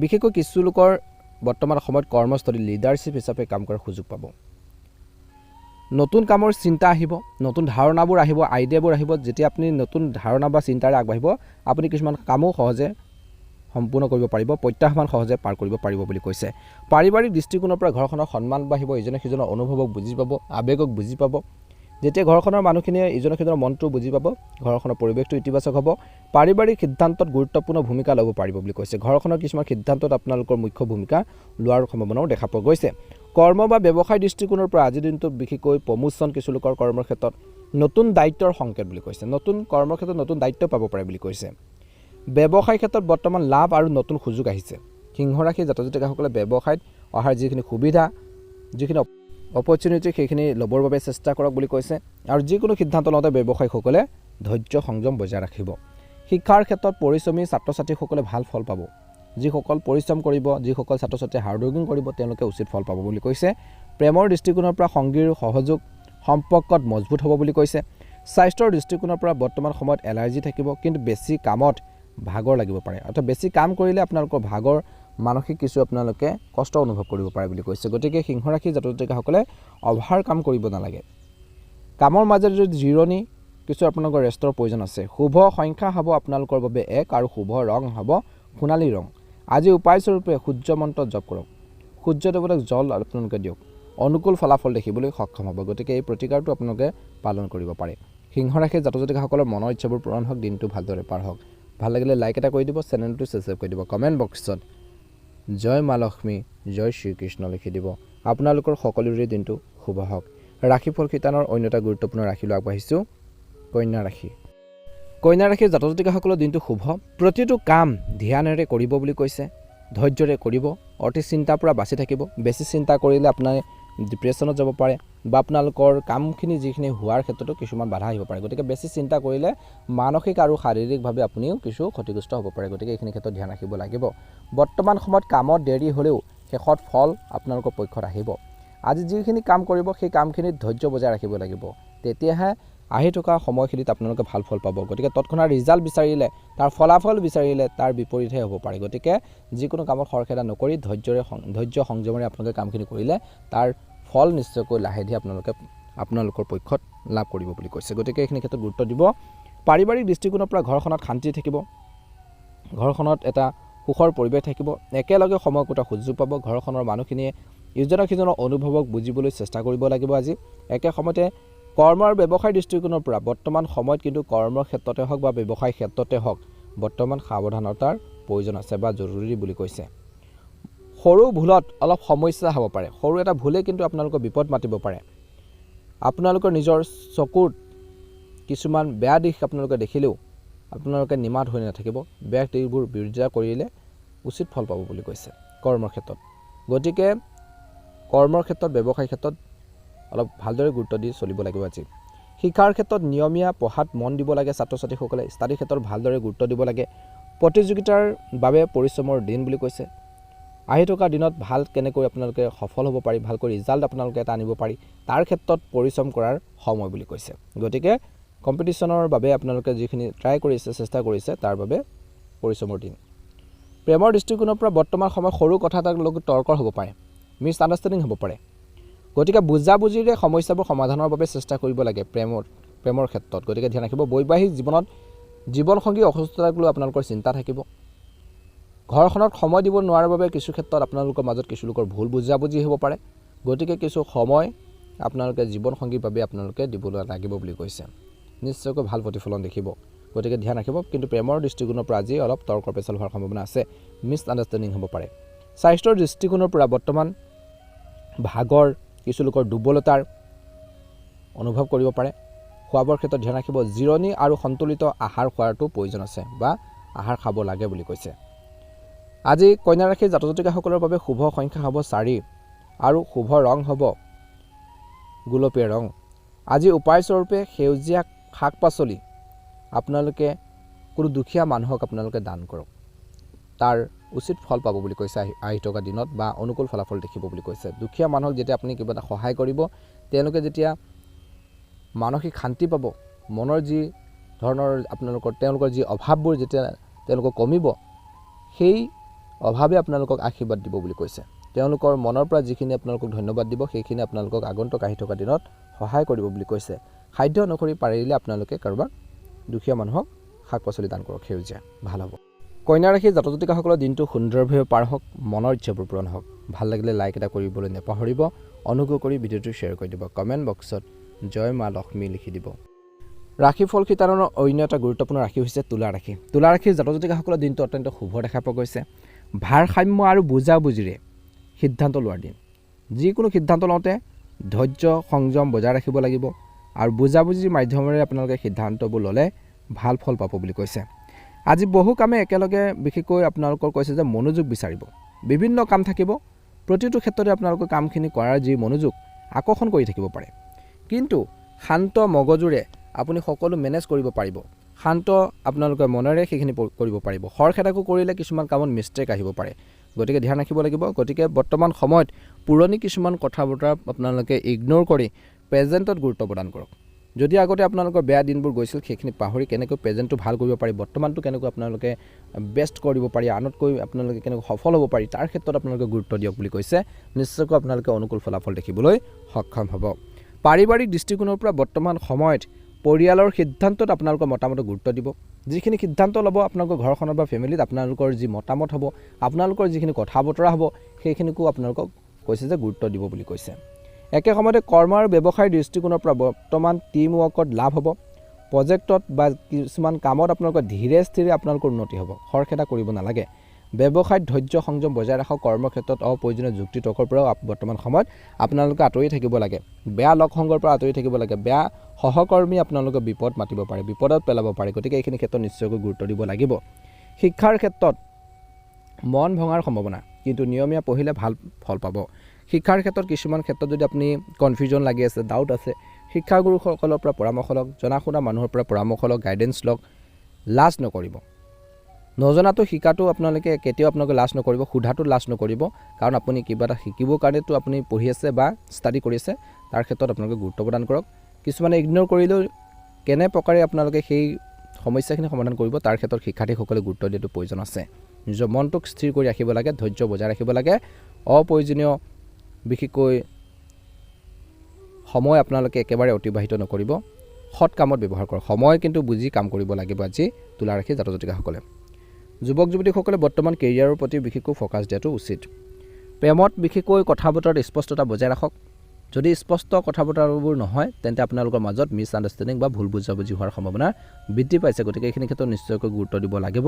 বিশেষকৈ কিছু লোকৰ বৰ্তমান সময়ত কৰ্মস্থলীত লিডাৰশ্বিপ হিচাপে কাম কৰাৰ সুযোগ পাব। নতুন কামৰ চিন্তা আহিব, নতুন ধাৰণাবোৰ আহিব, আইডিয়াবোৰ আহিব। যেতিয়া আপুনি নতুন ধাৰণা বা চিন্তাৰে আগবাঢ়িব, আপুনি কিছুমান কামো সহজে সম্পূৰ্ণ কৰিব পাৰিব, প্ৰত্যাহ্বান সহজে পাৰ কৰিব পাৰিব বুলি কৈছে। পাৰিবাৰিক দৃষ্টিকোণৰ পৰা ঘৰখনৰ সন্মান বাঢ়িব, ইজনে সিজনৰ অনুভৱক বুজি পাব, আৱেগক বুজি পাব। যেতিয়া ঘৰখনৰ মানুহখিনিয়ে ইজনে সিজনৰ মনটো বুজি পাব, ঘৰখনৰ পৰিৱেশটো ইতিবাচক হ'ব। পাৰিবাৰিক সিদ্ধান্তত গুৰুত্বপূৰ্ণ ভূমিকা ল'ব পাৰিব বুলি কৈছে। ঘৰখনৰ কিছুমান সিদ্ধান্তত আপোনালোকৰ মুখ্য ভূমিকা লোৱাৰ সম্ভাৱনাও দেখা পোৱা গৈছে। কৰ্ম বা ব্যৱসায় দৃষ্টিকোণৰ পৰা আজিৰ দিনটোত বিশেষকৈ প্ৰমোশ্যন কিছু লোকৰ কৰ্মৰ ক্ষেত্ৰত নতুন দায়িত্বৰ সংকেত বুলি কৈছে। নতুন কৰ্মৰ ক্ষেত্ৰত নতুন দায়িত্ব পাব পাৰে বুলি কৈছে। ব্যৱসায় ক্ষেত্ৰত বৰ্তমান লাভ আৰু নতুন সুযোগ আহিছে। সিংহ ৰাশিৰ জাতক জাতিকাসকলে ব্যৱসায়ত অহাৰ যিখিনি সুবিধা, যিখিনি অপৰচুনিটি সেইখিনি ল'বৰ বাবে চেষ্টা কৰক বুলি কৈছে। আৰু যিকোনো সিদ্ধান্ত লওঁতে ব্যৱসায়ীসকলে ধৈৰ্য সংযম বজাই ৰাখিব। শিক্ষাৰ ক্ষেত্ৰত পৰিশ্ৰমী ছাত্ৰ ছাত্ৰীসকলে ভাল ফল পাব। যিসকল পৰিশ্ৰম কৰিব, যিসকল ছাত্ৰ ছাত্ৰীয়ে হাৰ্ডৱৰ্কিং কৰিব, তেওঁলোকে উচিত ফল পাব বুলি কৈছে। প্ৰেমৰ দৃষ্টিকোণৰ পৰা সংগীৰ সহযোগ সম্পৰ্কত মজবুত হ'ব বুলি কৈছে। স্বাস্থ্যৰ দৃষ্টিকোণৰ পৰা বৰ্তমান সময়ত এলাৰ্জি থাকিব, কিন্তু বেছি কামত ভাগৰ লাগিব পাৰে। অৰ্থাৎ বেছি কাম কৰিলে আপোনালোকৰ ভাগৰ, মানসিক কিছু আপোনালোকে কষ্ট অনুভৱ কৰিব পাৰে বুলি কৈছে। গতিকে সিংহ ৰাশিৰ জাতক জাতিকাসকলে অভাৰ কাম কৰিব নালাগে। কামৰ মাজত যদি জিৰণি, কিছু আপোনালোকৰ ৰেষ্টৰ প্ৰয়োজন আছে। শুভ সংখ্যা হ'ব আপোনালোকৰ বাবে 1 আৰু শুভ ৰং হ'ব সোণালী ৰং। আজি উপায়স্বৰূপে সূৰ্য মন্ত্ৰ জপ কৰক। সূৰ্য দেৱতাক জল আপোনালোকে দিয়ক। অনুকূল ফলাফল দেখিবলৈ সক্ষম হ'ব। গতিকে এই প্ৰতিকাৰটো আপোনালোকে পালন কৰিব পাৰে। সিংহ ৰাশিৰ জাতক জাতিকাসকলৰ মনৰ ইচ্ছাবোৰ পূৰণ হওক, দিনটো ভালদৰে পাৰ হওক। ভাল লাগিলে লাইক এটা কৰি দিব, চেনেলটো ছাবস্ক্ৰাইব কৰি দিব, কমেণ্ট বক্সত জয় মা লক্ষ্মী, জয় শ্ৰীকৃষ্ণ লিখি দিব। আপোনালোকৰ সকলোৰে দিনটো শুভ হওক। ৰাশিফল শিতানৰ অন্য এটা গুৰুত্বপূৰ্ণ ৰাশিলৈ আগবাঢ়িছোঁ, কন্যা ৰাশি। কন্যা ৰাশিৰ জাতক জাতিকাসকলৰ দিনটো শুভ। প্ৰতিটো কাম ধ্যানেৰে কৰিব বুলি কৈছে। ধৈৰ্যৰে কৰিব, অতি চিন্তাৰ পৰা বাচি থাকিব। বেছি চিন্তা কৰিলে আপোনাৰ ডিপ্ৰেশ্যনত যাব পাৰে বা আপোনালোকৰ কামখিনি যিখিনি হোৱাৰ ক্ষেত্ৰতো কিছুমান বাধা আহিব পাৰে। গতিকে বেছি চিন্তা কৰিলে মানসিক আৰু শাৰীৰিকভাৱে আপুনিও কিছু ক্ষতিগ্ৰস্ত হ'ব পাৰে। গতিকে এইখিনি ক্ষেত্ৰত ধ্যান ৰাখিব লাগিব। বৰ্তমান সময়ত কামত দেৰি হ'লেও শেষত ফল আপোনালোকৰ পক্ষত আহিব। আজি যিখিনি কাম কৰিব সেই কামখিনিত ধৈৰ্য বজাই ৰাখিব লাগিব, তেতিয়াহে আহি থকা সময়খিনিত আপোনালোকে ভাল ফল পাব। গতিকে তৎক্ষণাত ৰিজাল্ট বিচাৰিলে, তাৰ ফলাফল বিচাৰিলে তাৰ বিপৰীতহে হ'ব পাৰে। গতিকে যিকোনো কামত খৰখেদা নকৰি ধৈৰ্য সংযমেৰে আপোনালোকে কামখিনি কৰিলে তাৰ ফল নিশ্চয়কৈ লাহে ধীৰে আপোনালোকৰ পক্ষত লাভ কৰিব বুলি কৈছে। গতিকে এইখিনি ক্ষেত্ৰত গুৰুত্ব দিব। পাৰিবাৰিক দৃষ্টিকোণৰ পৰা ঘৰখনত শান্তি থাকিব, ঘৰখনত এটা সুখৰ পৰিৱেশ থাকিব, একেলগে সময় কটোৱা সুযোগ পাব। ঘৰখনৰ মানুহখিনিয়ে ইজনক সিজনৰ অনুভৱক বুজিবলৈ চেষ্টা কৰিব লাগিব। আজি একে সময়তে কৰ্ম আৰু ব্যৱসায়ৰ দৃষ্টিকোণৰ পৰা বৰ্তমান সময়ত কিন্তু কৰ্মৰ ক্ষেত্ৰতে হওক বা ব্যৱসায় ক্ষেত্ৰতে হওক বৰ্তমান সাৱধানতাৰ প্ৰয়োজন আছে বা জৰুৰী বুলি কৈছে। সৰু ভুলত অলপ সমস্যা হ'ব পাৰে, সৰু এটা ভুলে কিন্তু আপোনালোকৰ বিপদ মাতিব পাৰে। আপোনালোকৰ নিজৰ চকুত কিছুমান বেয়া দিশ আপোনালোকে দেখিলেও আপোনালোকে নিমাত হৈ নাথাকিব, বেয়া দিশবোৰ বিৰোধিতা কৰিলে উচিত ফল পাব বুলি কৈছে কৰ্মৰ ক্ষেত্ৰত। গতিকে কৰ্মৰ ক্ষেত্ৰত ব্যৱসায়ৰ ক্ষেত্ৰত অলপ ভালদৰে গুৰুত্ব দি চলিব লাগিব। আজি শিক্ষাৰ ক্ষেত্ৰত নিয়মীয়া পঢ়াত মন দিব লাগে ছাত্ৰ ছাত্ৰীসকলে, ষ্টাডিৰ ক্ষেত্ৰত ভালদৰে গুৰুত্ব দিব লাগে। প্ৰতিযোগিতাৰ বাবে পৰিশ্ৰমৰ দিন বুলি কৈছে। আহি থকা দিনত ভাল কেনেকৈ আপোনালোকে সফল হ'ব পাৰি, ভালকৈ ৰিজাল্ট আপোনালোকে এটা আনিব পাৰি, তাৰ ক্ষেত্ৰত পৰিশ্ৰম কৰাৰ সময় বুলি কৈছে। গতিকে কম্পিটিশ্যনৰ বাবে আপোনালোকে যিখিনি ট্ৰাই কৰিছে, চেষ্টা কৰিছে, তাৰ বাবে পৰিশ্ৰমৰ দিন। প্ৰেমৰ দৃষ্টিকোণৰ পৰা বৰ্তমান সময়ত সৰু কথা এটাৰ লগত তৰ্ক হ'ব পাৰে, মিছ আণ্ডাৰষ্টেণ্ডিং হ'ব পাৰে। গতিকে বুজাবুজিৰে সমস্যাবোৰ সমাধানৰ বাবে চেষ্টা কৰিব লাগে প্ৰেমৰ ক্ষেত্ৰত। গতিকে ধ্যান ৰাখিব। বৈবাহিক জীৱনত জীৱনসংগী অসুস্থতাক লৈ আপোনালোকৰ চিন্তা থাকিব। ঘৰখনত সময় দিব নোৱাৰাৰ বাবে কিছু ক্ষেত্ৰত আপোনালোকৰ মাজত কিছু লোকৰ ভুল বুজাবুজি হ'ব পাৰে। গতিকে কিছু সময় আপোনালোকে জীৱনসংগীৰ বাবে আপোনালোকে দিবলৈ লাগিব বুলি কৈছে। নিশ্চয়কৈ ভাল প্ৰতিফলন দেখিব। গতিকে ধ্যান ৰাখিব। কিন্তু প্ৰেমৰ দৃষ্টিকোণৰ পৰা আজি অলপ তৰ্ক পেচাল হোৱাৰ সম্ভাৱনা আছে, মিছ আণ্ডাৰষ্টেণ্ডিং হ'ব পাৰে। স্বাস্থ্যৰ দৃষ্টিকোণৰ পৰা বৰ্তমান ভাগৰ, কিছু লোকৰ দুৰ্বলতাৰ অনুভৱ কৰিব পাৰে। খোৱা বোৱাৰ ক্ষেত্ৰত ধ্যান ৰাখিব। জিৰণি আৰু সন্তুলিত আহাৰ খোৱাটো প্ৰয়োজন আছে বা আহাৰ খাব লাগে বুলি কৈছে। আজি কন্যা ৰাশিৰ জাতক জাতিকাসকলৰ বাবে শুভ সংখ্যা হ'ব 4 আৰু শুভ ৰং হ'ব গোলপীয়া ৰং। আজি উপায়স্বৰূপে সেউজীয়া শাক পাচলি আপোনালোকে কোনো দুখীয়া মানুহক আপোনালোকে দান কৰক, তাৰ উচিত ফল পাব বুলি কৈছে। আহি থকা দিনত বা অনুকূল ফলাফল দেখিব বুলি কৈছে। দুখীয়া মানুহক যেতিয়া আপুনি কিবা এটা সহায় কৰিব, তেওঁলোকে যেতিয়া মানসিক শান্তি পাব, মনৰ যি ধৰণৰ তেওঁলোকৰ যি অভাৱবোৰ যেতিয়া তেওঁলোকক কমিব, সেই অভাৱে আপোনালোকক আশীৰ্বাদ দিব বুলি কৈছে। তেওঁলোকৰ মনৰ পৰা যিখিনি আপোনালোকক ধন্যবাদ দিব, সেইখিনি আপোনালোকক আগন্তুক আহি থকা দিনত সহায় কৰিব বুলি কৈছে। সাধ্য অনুসৰি পাৰিলে আপোনালোকে কাৰোবাক দুখীয়া মানুহক শাক পাচলি দান কৰক, সেউজীয়া ভাল হ'ব। কন্যা ৰাশিৰ জাতক জাতিকাসকলৰ দিনটো সুন্দৰভাৱে পাৰ হওক, মনৰ ইচ্ছাবোৰ পূৰণ হওক। ভাল লাগিলে লাইক এটা কৰিবলৈ নাপাহৰিব। অনুগ্ৰহ কৰি ভিডিঅ'টো শ্বেয়াৰ কৰি দিব। কমেণ্ট বক্সত জয় মা লক্ষ্মী লিখি দিব। ৰাশিফল শিতানৰ অন্য এটা গুৰুত্বপূৰ্ণ ৰাশি হৈছে তুলা ৰাশি। তুলা ৰাশিৰ জাতক জাতিকাসকলৰ দিনটো অত্যন্ত শুভ দেখা পোৱা গৈছে। ভাৰসাম্য আৰু বুজাবুজিৰে সিদ্ধান্ত লোৱাৰ দিন। যিকোনো সিদ্ধান্ত লওঁতে ধৈৰ্য সংযম বজাই ৰাখিব লাগিব আৰু বুজাবুজিৰ মাধ্যমেৰে আপোনালোকে সিদ্ধান্তবোৰ ল'লে ভাল ফল পাব বুলি কৈছে। আজি বহু কামে একেলগে বিশেষকৈ আপোনালোকৰ কৈছে যে মনোযোগ বিচাৰিব। বিভিন্ন কাম থাকিব, প্ৰতিটো ক্ষেত্ৰতে আপোনালোকৰ কামখিনি কৰাৰ যি মনোযোগ আকৰ্ষণ কৰি থাকিব পাৰে। কিন্তু শান্ত মগজুৰে আপুনি সকলো মেনেজ কৰিব পাৰিব, শান্ত আপোনালোকৰ মনেৰে সেইখিনি কৰিব পাৰিব। খৰখেদাকো কৰিলে কিছুমান কামত মিষ্টেক আহিব পাৰে। গতিকে ধ্যান ৰাখিব লাগিব। গতিকে বৰ্তমান সময়ত পুৰণি কিছুমান কথা বতৰা আপোনালোকে ইগন'ৰ কৰি প্ৰেজেণ্টত গুৰুত্ব প্ৰদান কৰক। যদি আগতে আপোনালোকৰ বেয়া দিনবোৰ গৈছিল, সেইখিনি পাহৰি কেনেকৈ প্ৰেজেণ্টটো ভাল কৰিব পাৰি, বৰ্তমানটো কেনেকৈ আপোনালোকে বেষ্ট কৰিব পাৰি, আনতকৈ আপোনালোকে কেনেকৈ সফল হ'ব পাৰি, তাৰ ক্ষেত্ৰত আপোনালোকে গুৰুত্ব দিয়ক বুলি কৈছে। নিশ্চয়কৈ আপোনালোকে অনুকূল ফলাফল দেখিবলৈ সক্ষম হ'ব। পাৰিবাৰিক দৃষ্টিকোণৰ পৰা বৰ্তমান সময়ত পৰিয়ালৰ সিদ্ধান্তত আপোনালোকৰ মতামত গুৰুত্ব দিব। যিখিনি সিদ্ধান্ত ল'ব আপোনালোকৰ ঘৰখনৰ বা ফেমিলিত, আপোনালোকৰ যি মতামত হ'ব, আপোনালোকৰ যিখিনি কথা বতৰা হ'ব, সেইখিনিকো আপোনালোকক কৈছে যে গুৰুত্ব দিব বুলি কৈছে। একে সময়তে কৰ্ম আৰু ব্যৱসায়ৰ দৃষ্টিকোণৰ পৰা বৰ্তমান টিম ৱৰ্কত লাভ হ'ব। প্ৰজেক্টত বা কিছুমান কামত আপোনালোকৰ ধীৰে স্থিৰে আপোনালোকৰ উন্নতি হ'ব। খৰখেদা কৰিব নালাগে। ব্যৱসায়ত ধৈৰ্য সংযম বজাই ৰাখক। কৰ্মক্ষেত্ৰত অপ্ৰয়োজনীয় যুক্তি তৰ্কৰ পৰাও বৰ্তমান সময়ত আপোনালোকে আঁতৰি থাকিব লাগে। বেয়া লগ সংগৰ পৰা আঁতৰি থাকিব লাগে। বেয়া সহকৰ্মী আপোনালোকৰ বিপদ মাতিব পাৰে, বিপদত পেলাব পাৰে। গতিকে এইখিনি ক্ষেত্ৰত নিশ্চয়কৈ গুৰুত্ব দিব লাগিব। শিক্ষাৰ ক্ষেত্ৰত মন ভঙাৰ সম্ভাৱনা, কিন্তু নিয়মীয়া পঢ়িলে ভাল ফল পাব। শিক্ষাৰ ক্ষেত্ৰত কিছুমান ক্ষেত্ৰত যদি আপুনি কনফিউজন লাগি আছে, ডাউট আছে, শিক্ষাগুৰুসকলৰ পৰা পৰামৰ্শ লওক, জনা শুনা মানুহৰ পৰা পৰামৰ্শ লওক, গাইডেঞ্চ লওক। লাজ নকৰিব। নজনাটো শিকাটো আপোনালোকে কেতিয়াও আপোনালোকে লাজ নকৰিব, সোধাটো লাজ নকৰিব, কাৰণ আপুনি কিবা এটা শিকিবৰ কাৰণেতো আপুনি পঢ়ি আছে বা ষ্টাডি কৰি আছে, তাৰ ক্ষেত্ৰত আপোনালোকে গুৰুত্ব প্ৰদান কৰক। কিছুমানে ইগন'ৰ কৰিলেও কেনে প্ৰকাৰে আপোনালোকে সেই সমস্যাখিনি সমাধান কৰিব তাৰ ক্ষেত্ৰত শিক্ষাৰ্থীসকলে গুৰুত্ব দিয়াটো প্ৰয়োজন আছে। নিজৰ মনটোক স্থিৰ কৰি ৰাখিব লাগে, ধৈৰ্য বজাই ৰাখিব লাগে। অপ্ৰয়োজনীয় বিশেষকৈ সময় আপোনালোকে একেবাৰে অতিবাহিত নকৰিব, সৎ কামত ব্যৱহাৰ কৰক। সময় কিন্তু বুজি কাম কৰিব লাগিব আজি তুলা ৰাশি জাতক জাতিকাসকলে। যুৱক যুৱতীসকলে বৰ্তমান কেৰিয়াৰৰ প্ৰতি বিশেষকৈ ফ'কাছ দিয়াটো উচিত। প্ৰেমত বিশেষকৈ কথা বতৰাত স্পষ্টতা বজাই ৰাখক। যদি স্পষ্ট কথা বতৰাবোৰ নহয় তেন্তে আপোনালোকৰ মাজত মিছ আণ্ডাৰষ্টেণ্ডিং বা ভুল বুজাবুজি হোৱাৰ সম্ভাৱনা বৃদ্ধি পাইছে। গতিকে এইখিনি ক্ষেত্ৰত নিশ্চয়কৈ গুৰুত্ব দিব লাগিব।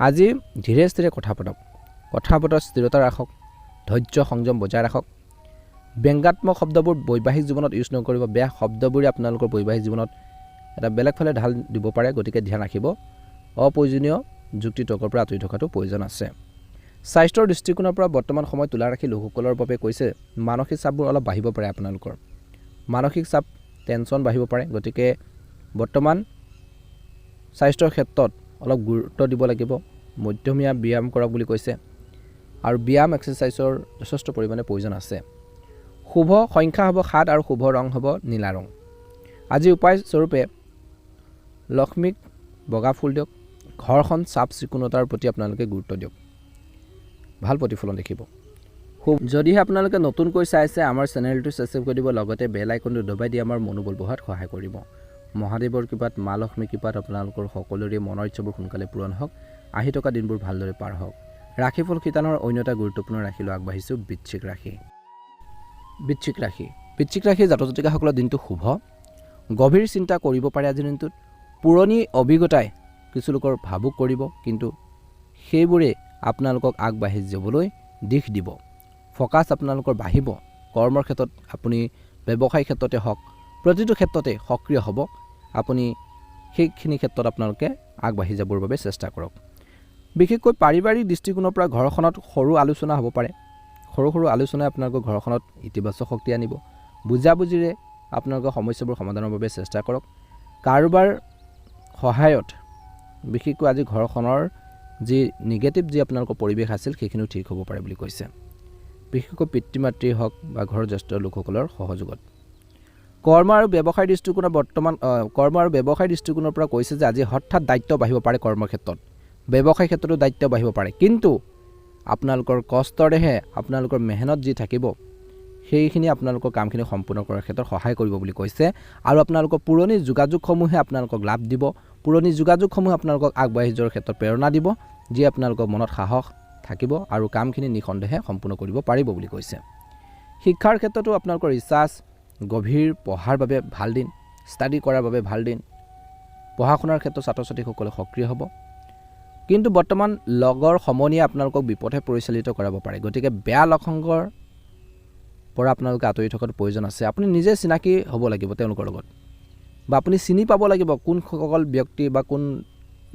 আজি ধীৰে স্থিৰে কথা পাতক, কথা বতৰাত স্থিৰতা ৰাখক, ধৈৰ্য সংযম বজাই ৰাখক। ব্যংগাত্মক শব্দবোৰ বৈবাহিক জীৱনত ইউজ নকৰিব। বেয়া শব্দবোৰে আপোনালোকৰ বৈবাহিক জীৱনত এটা বেলেগ ফালে ঢাল দিব পাৰে, গতিকে ধ্যান ৰাখিব। অপ্ৰয়োজনীয় যুক্তি তৰ্কৰ পৰা আঁতৰি থকাটো প্ৰয়োজন আছে। স্বাস্থ্যৰ দৃষ্টিকোণৰ পৰা বৰ্তমান সময়ত তুলা ৰাশি লোকসকলৰ বাবে কৈছে মানসিক চাপবোৰ অলপ বাঢ়িব পাৰে। আপোনালোকৰ মানসিক চাপ, টেনশ্যন বাঢ়িব পাৰে। গতিকে বৰ্তমান স্বাস্থ্যৰ ক্ষেত্ৰত অলপ গুৰুত্ব দিব লাগিব। মধ্যমীয়া ব্যায়াম কৰক বুলি কৈছে, আৰু ব্যায়াম এক্সাৰচাইজৰ যথেষ্ট পৰিমাণে প্ৰয়োজন আছে। শুভ সংখ্যা হ'ব 7 আৰু শুভ ৰং হ'ব নীলা ৰং। আজি উপায় স্বৰূপে লক্ষ্মীক বগা ফুল দিয়ক। ঘৰখন চাফ চিকুণতাৰ প্ৰতি আপোনালোকে গুৰুত্ব দিয়ক, ভাল প্ৰতিফলন দেখিব। যদিহে আপোনালোকে নতুনকৈ চাইছে আমাৰ চেনেলটো ছাবস্ক্ৰাইব কৰি দিব, লগতে বেল আইকনটো দবাই দি আমাৰ মনোবল বঢ়োৱাত সহায় কৰিব। মহাদেৱৰ কৃপাত, মা লক্ষ্মীৰ কৃপাত আপোনালোকৰ সকলোৰে মনৰ ইচ্ছাবোৰ সোনকালে পূৰণ হওক, আহি থকা দিনবোৰ ভালদৰে পাৰ হওক। ৰাশিফল শিতানৰ অন্য এটা গুৰুত্বপূৰ্ণ ৰাশিলৈ আগবাঢ়িছোঁ, বৃশ্চিক ৰাশি। বৃশ্চিক ৰাশি জাতক জাতিকাসকলৰ দিনটো শুভ। গভীৰ চিন্তা কৰিব পাৰে আজিৰ দিনটোত। পুৰণি অভিজ্ঞতাই কিছু লোকৰ ভাবুক কৰিব, কিন্তু সেইবোৰে আপোনালোকক আগবাঢ়ি যাবলৈ দিশ দিব। ফ'কাছ আপোনালোকৰ বাঢ়িব। কৰ্মৰ ক্ষেত্ৰত আপুনি ব্যৱসায় ক্ষেত্ৰতে হওক, প্ৰতিটো ক্ষেত্ৰতে সক্ৰিয় হ'ব। আপুনি সেইখিনি ক্ষেত্ৰত আপোনালোকে আগবাঢ়ি যাবৰ বাবে চেষ্টা কৰক। বিশেষকৈ পাৰিবাৰিক দৃষ্টিকোণৰ পৰা ঘৰখনত সৰু আলোচনা হ'ব পাৰে। সৰু সৰু আলোচনাই আপোনালোকৰ ঘৰখনত ইতিবাচক শক্তি আনিব। বুজাবুজিৰে আপোনালোকৰ সমস্যাবোৰ সমাধানৰ বাবে চেষ্টা কৰক। কাৰোবাৰ সহায়ত বিশেষকৈ আজি ঘৰখনৰ যি নিগেটিভ যি আপোনালোকৰ পৰিৱেশ আছিল সেইখিনিও ঠিক হ'ব পাৰে বুলি কৈছে। বিশেষকৈ পিতৃ মাতৃ হওক বা ঘৰৰ জ্যেষ্ঠ লোকসকলৰ সহযোগত। কৰ্ম আৰু ব্যৱসায়ৰ দৃষ্টিকোণৰ পৰা কৈছে যে আজি হঠাৎ দায়িত্ব বাঢ়িব পাৰে। কৰ্মৰ ক্ষেত্ৰত, ব্যৱসায় ক্ষেত্ৰতো দায়িত্ব বাঢ়িব পাৰে, কিন্তু আপোনালোকৰ কষ্টৰেহে আপোনালোকৰ মেহনত যি থাকিব সেইখিনি আপোনালোকৰ কামখিনি সম্পূৰ্ণ কৰাৰ ক্ষেত্ৰত সহায় কৰিব বুলি কৈছে। আৰু আপোনালোকৰ পুৰণি যোগাযোগসমূহে আপোনালোকক লাভ দিব। পুৰণি যোগাযোগসমূহে আপোনালোকক আগবাঢ়ি যোৱাৰ ক্ষেত্ৰত প্ৰেৰণা দিব, যি আপোনালোকৰ মনত সাহস থাকিব আৰু কামখিনি নিঃসন্দেহে সম্পূৰ্ণ কৰিব পাৰিব বুলি কৈছে। শিক্ষাৰ ক্ষেত্ৰতো আপোনালোকৰ ৰিচাৰ্চ, গভীৰ পঢ়াৰ বাবে ভাল দিন, ষ্টাডি কৰাৰ বাবে ভাল দিন। পঢ়া শুনাৰ ক্ষেত্ৰত ছাত্ৰ ছাত্ৰীসকলে সক্ৰিয় হ'ব, কিন্তু বৰ্তমান লগৰ সমনীয়ে আপোনালোকক বিপথে পৰিচালিত কৰাব পাৰে। গতিকে বেয়া লক্ষণৰ পৰা আপোনালোকে আঁতৰি থকাটো প্ৰয়োজন আছে। আপুনি নিজে চিনাকি হ'ব লাগিব তেওঁলোকৰ লগত, বা আপুনি চিনি পাব লাগিব কোনসকল ব্যক্তি বা কোন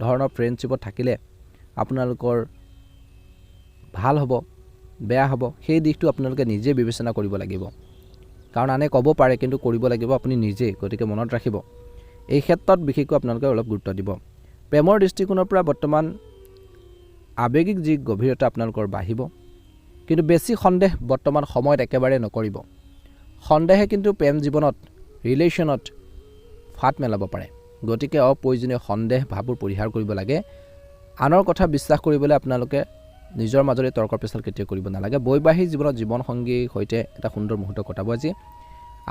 ধৰণৰ ফ্ৰেণ্ডশ্বিপত থাকিলে আপোনালোকৰ ভাল হ'ব, বেয়া হ'ব, সেই দিশটো আপোনালোকে নিজে বিবেচনা কৰিব লাগিব। কাৰণ আনে ক'ব পাৰে, কিন্তু কৰিব লাগিব আপুনি নিজেই। গতিকে মনত ৰাখিব, এই ক্ষেত্ৰত বিশেষকৈ আপোনালোকে অলপ গুৰুত্ব দিব। প্ৰেমৰ দৃষ্টিকোণৰ পৰা বৰ্তমান আৱেগিক যি গভীৰতা আপোনালোকৰ বাঢ়িব, কিন্তু বেছি সন্দেহ বৰ্তমান সময়ত একেবাৰে নকৰিব। সন্দেহে কিন্তু প্ৰেম জীৱনত, ৰিলেশ্যনত ফাট মেলাব পাৰে। গতিকে অপ্ৰয়োজনীয় সন্দেহ ভাৱবোৰ পৰিহাৰ কৰিব লাগে। আনৰ কথা বিশ্বাস কৰিবলৈ আপোনালোকে নিজৰ মাজৰে তৰ্ক পেচাল কেতিয়াও কৰিব নালাগে। বৈবাহিক জীৱনত জীৱনসংগীৰ সৈতে এটা সুন্দৰ মুহূৰ্ত কটাব আজি।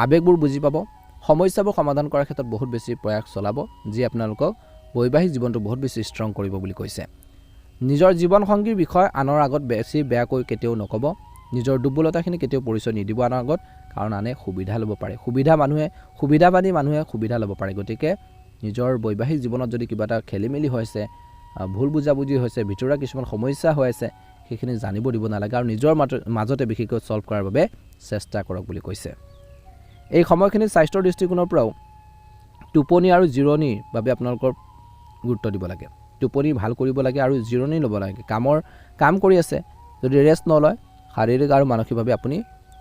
আৱেগবোৰ বুজি পাব, সমস্যাবোৰ সমাধান কৰাৰ ক্ষেত্ৰত বহুত বেছি প্ৰয়াস চলাব, যি আপোনালোকক বৈবাহিক জীৱনটো বহুত বেছি ষ্ট্ৰং কৰিব বুলি কৈছে। নিজৰ জীৱনসংগীৰ বিষয়ে আনৰ আগত বেছি বেয়াকৈ কেতিয়াও নক'ব। নিজৰ দুৰ্বলতাখিনি কেতিয়াও পৰিচয় নিদিব আনৰ আগত, কাৰণ আনে সুবিধা ল'ব পাৰে। সুবিধাবাদী মানুহে সুবিধা ল'ব পাৰে। গতিকে নিজৰ বৈবাহিক জীৱনত যদি কিবা এটা খেলি মেলি হৈছে, ভুল বুজাবুজি হৈছে, ভিতৰুৱা কিছুমান সমস্যা হৈ আছে, সেইখিনি জানিব দিব নালাগে, আৰু নিজৰ মাজতে বিশেষকৈ ছল্ভ কৰাৰ বাবে চেষ্টা কৰক বুলি কৈছে। এই সময়খিনিত স্বাস্থ্যৰ দৃষ্টিকোণৰ পৰাও টোপনি আৰু জিৰণিৰ বাবে আপোনালোকৰ গুৰুত্ব দিব লাগে। টোপনি ভাল কৰিব লাগে আৰু জিৰণি ল'ব লাগে। কাম কৰি আছে, যদি ৰেষ্ট নলয় শাৰীৰিক আৰু মানসিকভাৱে আপুনি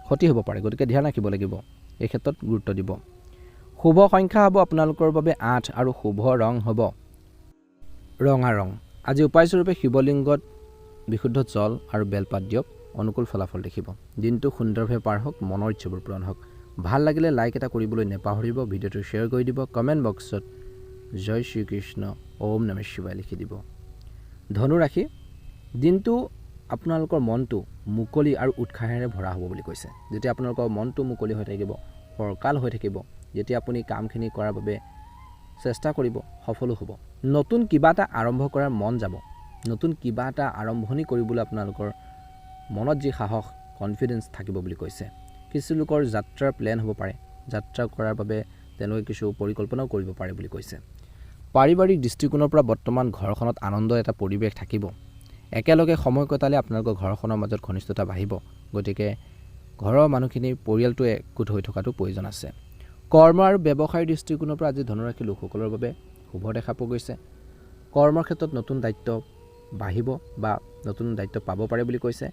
ক্ষতি হ'ব পাৰে। গতিকে ধ্যান ৰাখিব লাগিব, এই ক্ষেত্ৰত গুৰুত্ব দিব। শুভ সংখ্যা হ'ব আপোনালোকৰ বাবে 8 আৰু শুভ ৰং হ'ব ৰঙা ৰং। আজি উপায়স্বৰূপে শিৱলিংগত বিশুদ্ধ জল আৰু বেলপাত দিয়ক, অনুকূল ফলাফল দেখিব। দিনটো সুন্দৰভাৱে পাৰ হওক, মনৰ ইচ্ছাবোৰ পূৰণ হওক। ভাল লাগিলে লাইক এটা কৰিবলৈ নেপাহৰিব, ভিডিঅ'টো শ্বেয়াৰ কৰি দিব, কমেণ্ট বক্সত জয় শ্ৰীকৃষ্ণ ওম নমঃ শিৱায় লিখি দিব। ধনু ৰাশি, দিনটো আপোনালোকৰ মনটো মুকলি আৰু উৎসাহেৰে ভৰা হ'ব বুলি কৈছে। যেতিয়া আপোনালোকৰ মনটো মুকলি হৈ থাকিব, ফৰকাল হৈ থাকিব, যেতিয়া আপুনি কামখিনি কৰাৰ বাবে চেষ্টা কৰিব, সফলো হ'ব। নতুন কিবা এটা আৰম্ভ কৰাৰ মন যাব, নতুন কিবা এটা আৰম্ভণি কৰিবলৈ আপোনালোকৰ মনত যি সাহস, কনফিডেঞ্চ থাকিব বুলি কৈছে। কিছু লোকৰ যাত্ৰাৰ প্লেন হ'ব পাৰে, যাত্ৰা কৰাৰ বাবে তেওঁলোকে কিছু পৰিকল্পনাও কৰিব পাৰে বুলি কৈছে। পাৰিবাৰিক দৃষ্টিকোণৰ পৰা বৰ্তমান ঘৰখনত আনন্দ এটা পৰিৱেশ থাকিব। একেলগে সময় কটালে আপোনালোকৰ ঘৰখনৰ মাজত ঘনিষ্ঠতা বাঢ়িব। গতিকে ঘৰৰ মানুহখিনি পৰিয়ালটো একগোট হৈ থকাটো প্ৰয়োজন আছে। কৰ্ম আৰু ব্যৱসায়ৰ দৃষ্টিকোণৰ পৰা আজি ধনুৰাশি লোকসকলৰ বাবে শুভ দেখা পোৱা গৈছে। কৰ্মৰ ক্ষেত্ৰত নতুন দায়িত্ব বাঢ়িব বা নতুন দায়িত্ব পাব পাৰে বুলি কৈছে।